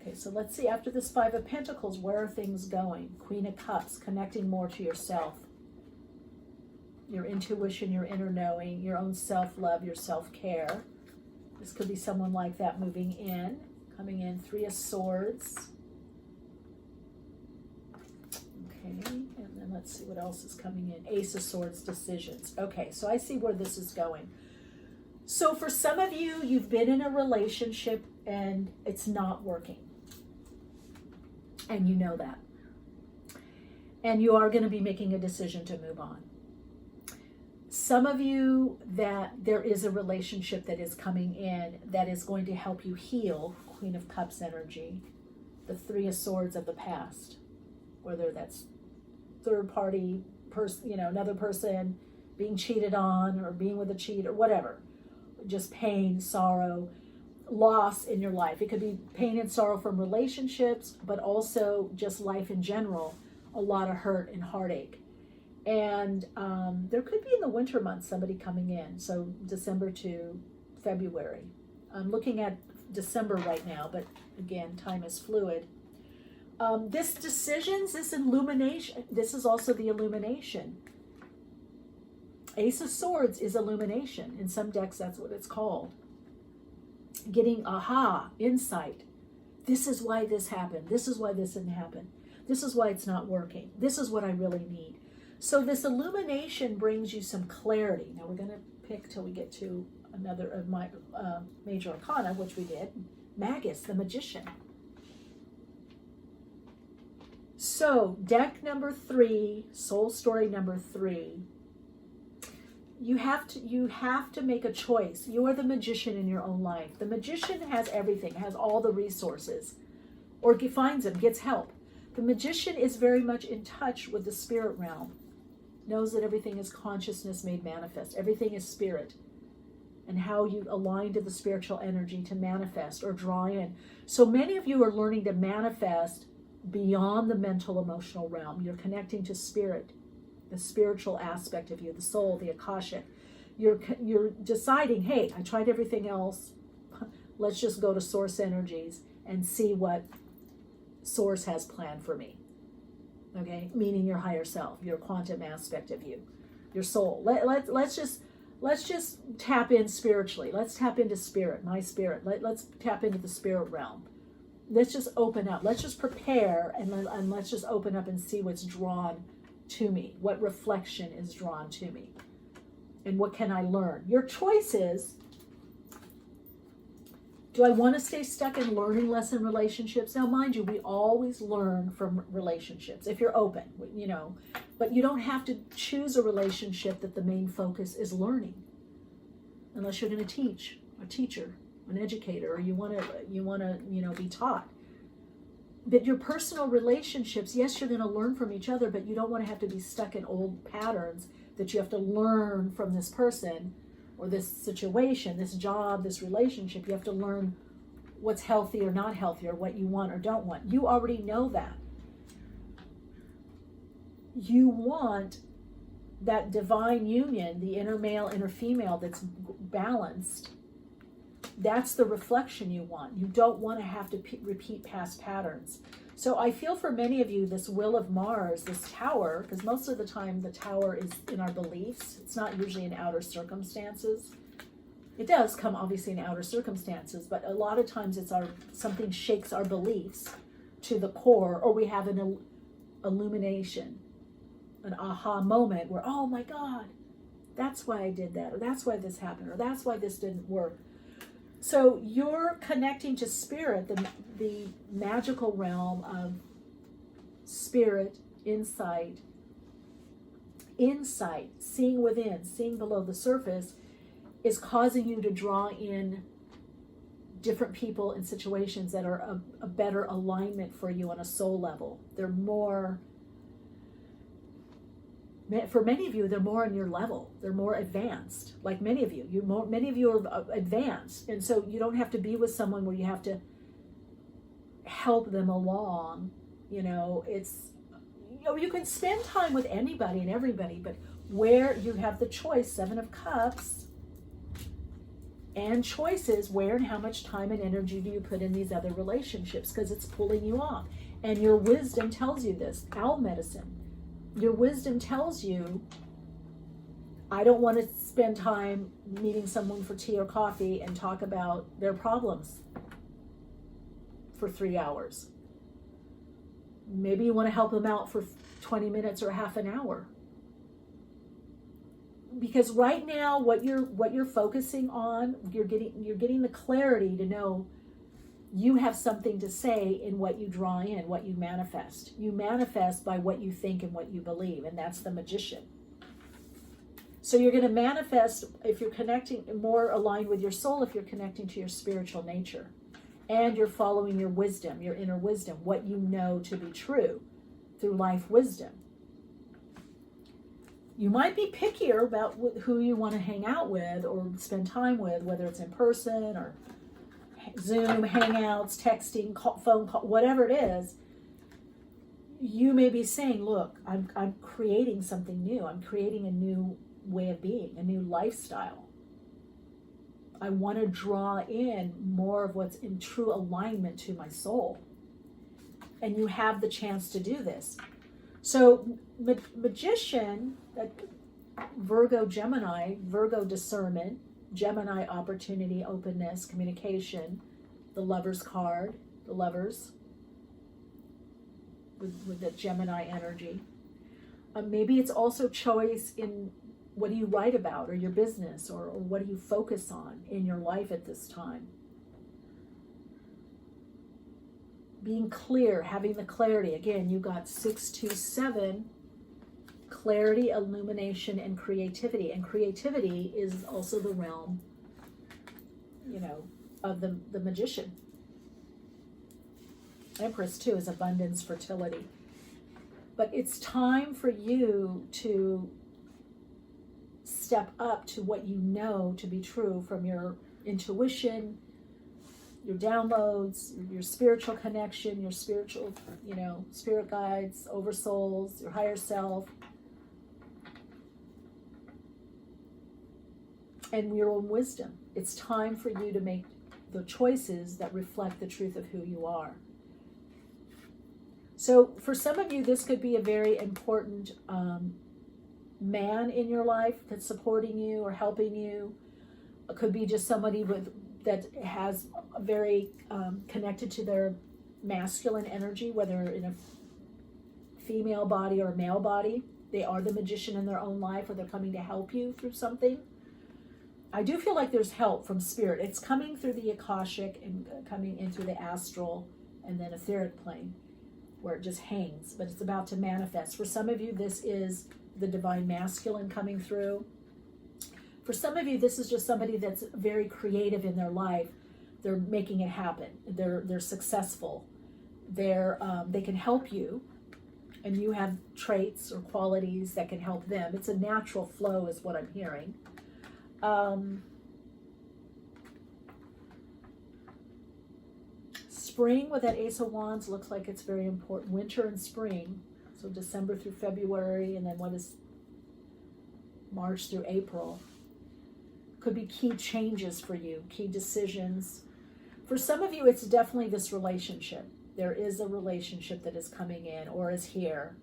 Okay, so let's see, after this Five of Pentacles, where are things going? Queen of Cups, connecting more to yourself. Your intuition, your inner knowing, your own self-love, your self-care. This could be someone like that moving in. Coming in, Three of Swords. Okay, and then let's see what else is coming in. Ace of Swords, decisions. Okay, so I see where this is going. So for some of you, you've been in a relationship and it's not working. And you know that. And you are going to be making a decision to move on. Some of you, that there is a relationship that is coming in that is going to help you heal. Queen of Cups energy, the Three of Swords of the past, whether that's third party, person, another person, being cheated on, or being with a cheat, or whatever. Just pain, sorrow, loss in your life. It could be pain and sorrow from relationships, but also just life in general, a lot of hurt and heartache. And there could be in the winter months somebody coming in, so December to February. I'm looking at December right now, but again, time is fluid. This decisions, this illumination, this is also the illumination. Ace of Swords is illumination. In some decks, that's what it's called. Getting insight. This is why this happened. This is why this didn't happen. This is why it's not working. This is what I really need. So this illumination brings you some clarity. Now we're going to pick till we get to another of my major arcana, which we did. Magus, the magician. So deck number 3, soul story number 3. You have to make a choice. You are the magician in your own life. The magician has everything, has all the resources, or finds them, gets help. The magician is very much in touch with the spirit realm, knows that everything is consciousness made manifest. Everything is spirit, and how you align to the spiritual energy to manifest or draw in. So many of you are learning to manifest beyond the mental, emotional realm. You're connecting to spirit, the spiritual aspect of you, the soul, the Akashic. You're deciding, hey, I tried everything else. Let's just go to source energies and see what source has planned for me. Okay, meaning your higher self, your quantum aspect of you, your soul. Let's just tap in spiritually. Let's tap into spirit, my spirit. Let's tap into the spirit realm. Let's just open up. Let's just prepare and let's just open up and see what's drawn to me, what reflection is drawn to me, and what can I learn. Your choice is, do I want to stay stuck in learning less in relationships? Now, mind you, we always learn from relationships if you're open, but you don't have to choose a relationship that the main focus is learning, unless you're going to teach, a teacher, an educator, or you want to be taught. But your personal relationships, yes, you're going to learn from each other, but you don't want to have to be stuck in old patterns that you have to learn from this person or this situation, this job, this relationship. You have to learn what's healthy or not healthy, or what you want or don't want. You already know that. You want that divine union, the inner male, inner female that's balanced. That's the reflection you want. You don't want to have to repeat past patterns. So I feel for many of you, this Wheel of Mars, this tower, because most of the time the tower is in our beliefs. It's not usually in outer circumstances. It does come obviously in outer circumstances, but a lot of times it's something shakes our beliefs to the core, or we have an illumination, an aha moment where, oh my God, that's why I did that, or that's why this happened, or that's why this didn't work. So you're connecting to spirit, the magical realm of spirit, insight, seeing within, seeing below the surface, is causing you to draw in different people and situations that are a better alignment for you on a soul level. They're more, for many of you, they're more on your level. They're more advanced. Like many of you, many of you are advanced, and so you don't have to be with someone where you have to help them along. It's you can spend time with anybody and everybody, but where you have the choice, 7 of Cups, and choices, where and how much time and energy do you put in these other relationships, because it's pulling you off. And your wisdom tells you this. Owl medicine. Your wisdom tells you, I don't want to spend time meeting someone for tea or coffee and talk about their problems for 3 hours. Maybe you want to help them out for 20 minutes or half an hour. Because right now, what you're focusing on, you're getting the clarity to know you have something to say in what you draw in, what you manifest. You manifest by what you think and what you believe, and that's the magician. So you're going to manifest if you're connecting more aligned with your soul, if you're connecting to your spiritual nature, and you're following your wisdom, your inner wisdom, what you know to be true through life wisdom. You might be pickier about who you want to hang out with or spend time with, whether it's in person or Zoom, Hangouts, texting, phone call, whatever it is. You may be saying, look, I'm creating something new. I'm creating a new way of being, a new lifestyle. I want to draw in more of what's in true alignment to my soul. And you have the chance to do this. So magician, Virgo, Gemini, Virgo discernment, Gemini opportunity, openness, communication, the Lover's card, the Lovers, with the Gemini energy. Maybe it's also choice in what do you write about, or your business, or what do you focus on in your life at this time. Being clear, having the clarity. Again, you got 627, clarity, illumination, and creativity. And creativity is also the realm, of the magician. Empress, too, is abundance, fertility. But it's time for you to step up to what you know to be true from your intuition, your downloads, your spiritual connection, your spiritual, spirit guides, oversouls, your higher self, and your own wisdom. It's time for you to make the choices that reflect the truth of who you are. So for some of you, this could be a very important man in your life that's supporting you or helping you. It could be just somebody that has a very connected to their masculine energy, whether in a female body or a male body. They are the magician in their own life, or they're coming to help you through something. I do feel like there's help from spirit. It's coming through the Akashic and coming in through the astral and then etheric plane, where it just hangs, but it's about to manifest. For some of you, this is the divine masculine coming through. For some of you, this is just somebody that's very creative in their life. They're making it happen. They're successful. They can help you, and you have traits or qualities that can help them. It's a natural flow, is what I'm hearing. Spring with that Ace of Wands looks like it's very important. Winter and spring, so December through February, and then what is March through April. Could be key changes for you, key decisions. For some of you, it's definitely this relationship. There is a relationship that is coming in or is here.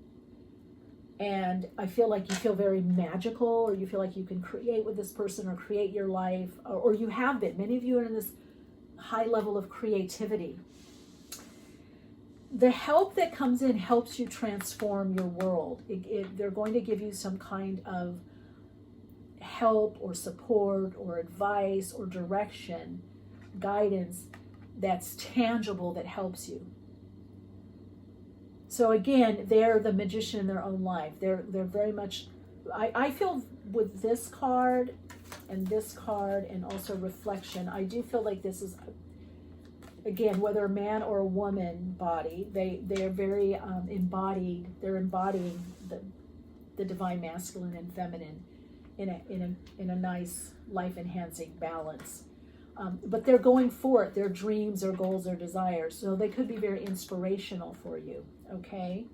And I feel like you feel very magical, or you feel like you can create with this person or create your life, or you have been. Many of you are in this high level of creativity. The help that comes in helps you transform your world. They're going to give you some kind of help or support or advice or direction, guidance that's tangible, that helps you. So again, they're the magician in their own life. They're very much, I feel with this card and also reflection, I do feel like this is, again, whether a man or a woman body, they are very embodied. They're embodying the divine masculine and feminine in a nice life-enhancing balance. But they're going for it, their dreams or goals or desires. So they could be very inspirational for you, okay?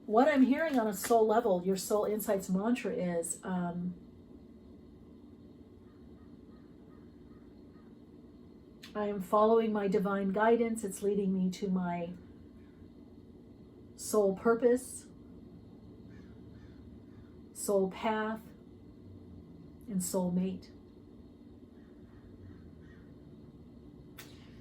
What I'm hearing on a soul level, your soul insights mantra is, I am following my divine guidance. It's leading me to my soul purpose, soul path, and soul mate.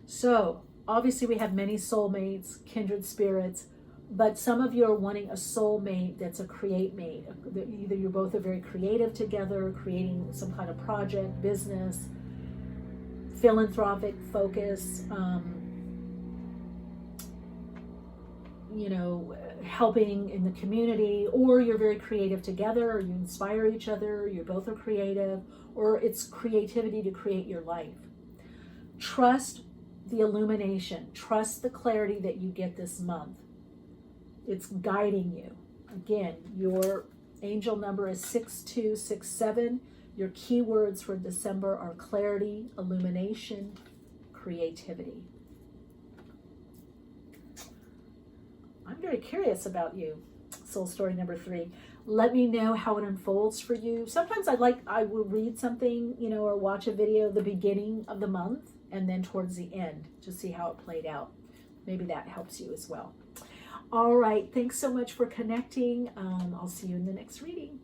So, obviously we have many soulmates, kindred spirits, but some of you are wanting a soulmate that's a create mate. Either you're both are very creative together, creating some kind of project, business, philanthropic focus, helping in the community, or you're very creative together, or you inspire each other, you both are creative, or it's creativity to create your life. Trust the illumination. Trust the clarity that you get this month. It's guiding you. Again, your angel number is 6267. Your keywords for December are clarity, illumination, creativity. I'm very curious about you, soul story number 3. Let me know how it unfolds for you. Sometimes I will read something, or watch a video the beginning of the month and then towards the end to see how it played out. Maybe that helps you as well. All right. Thanks so much for connecting. I'll see you in the next reading.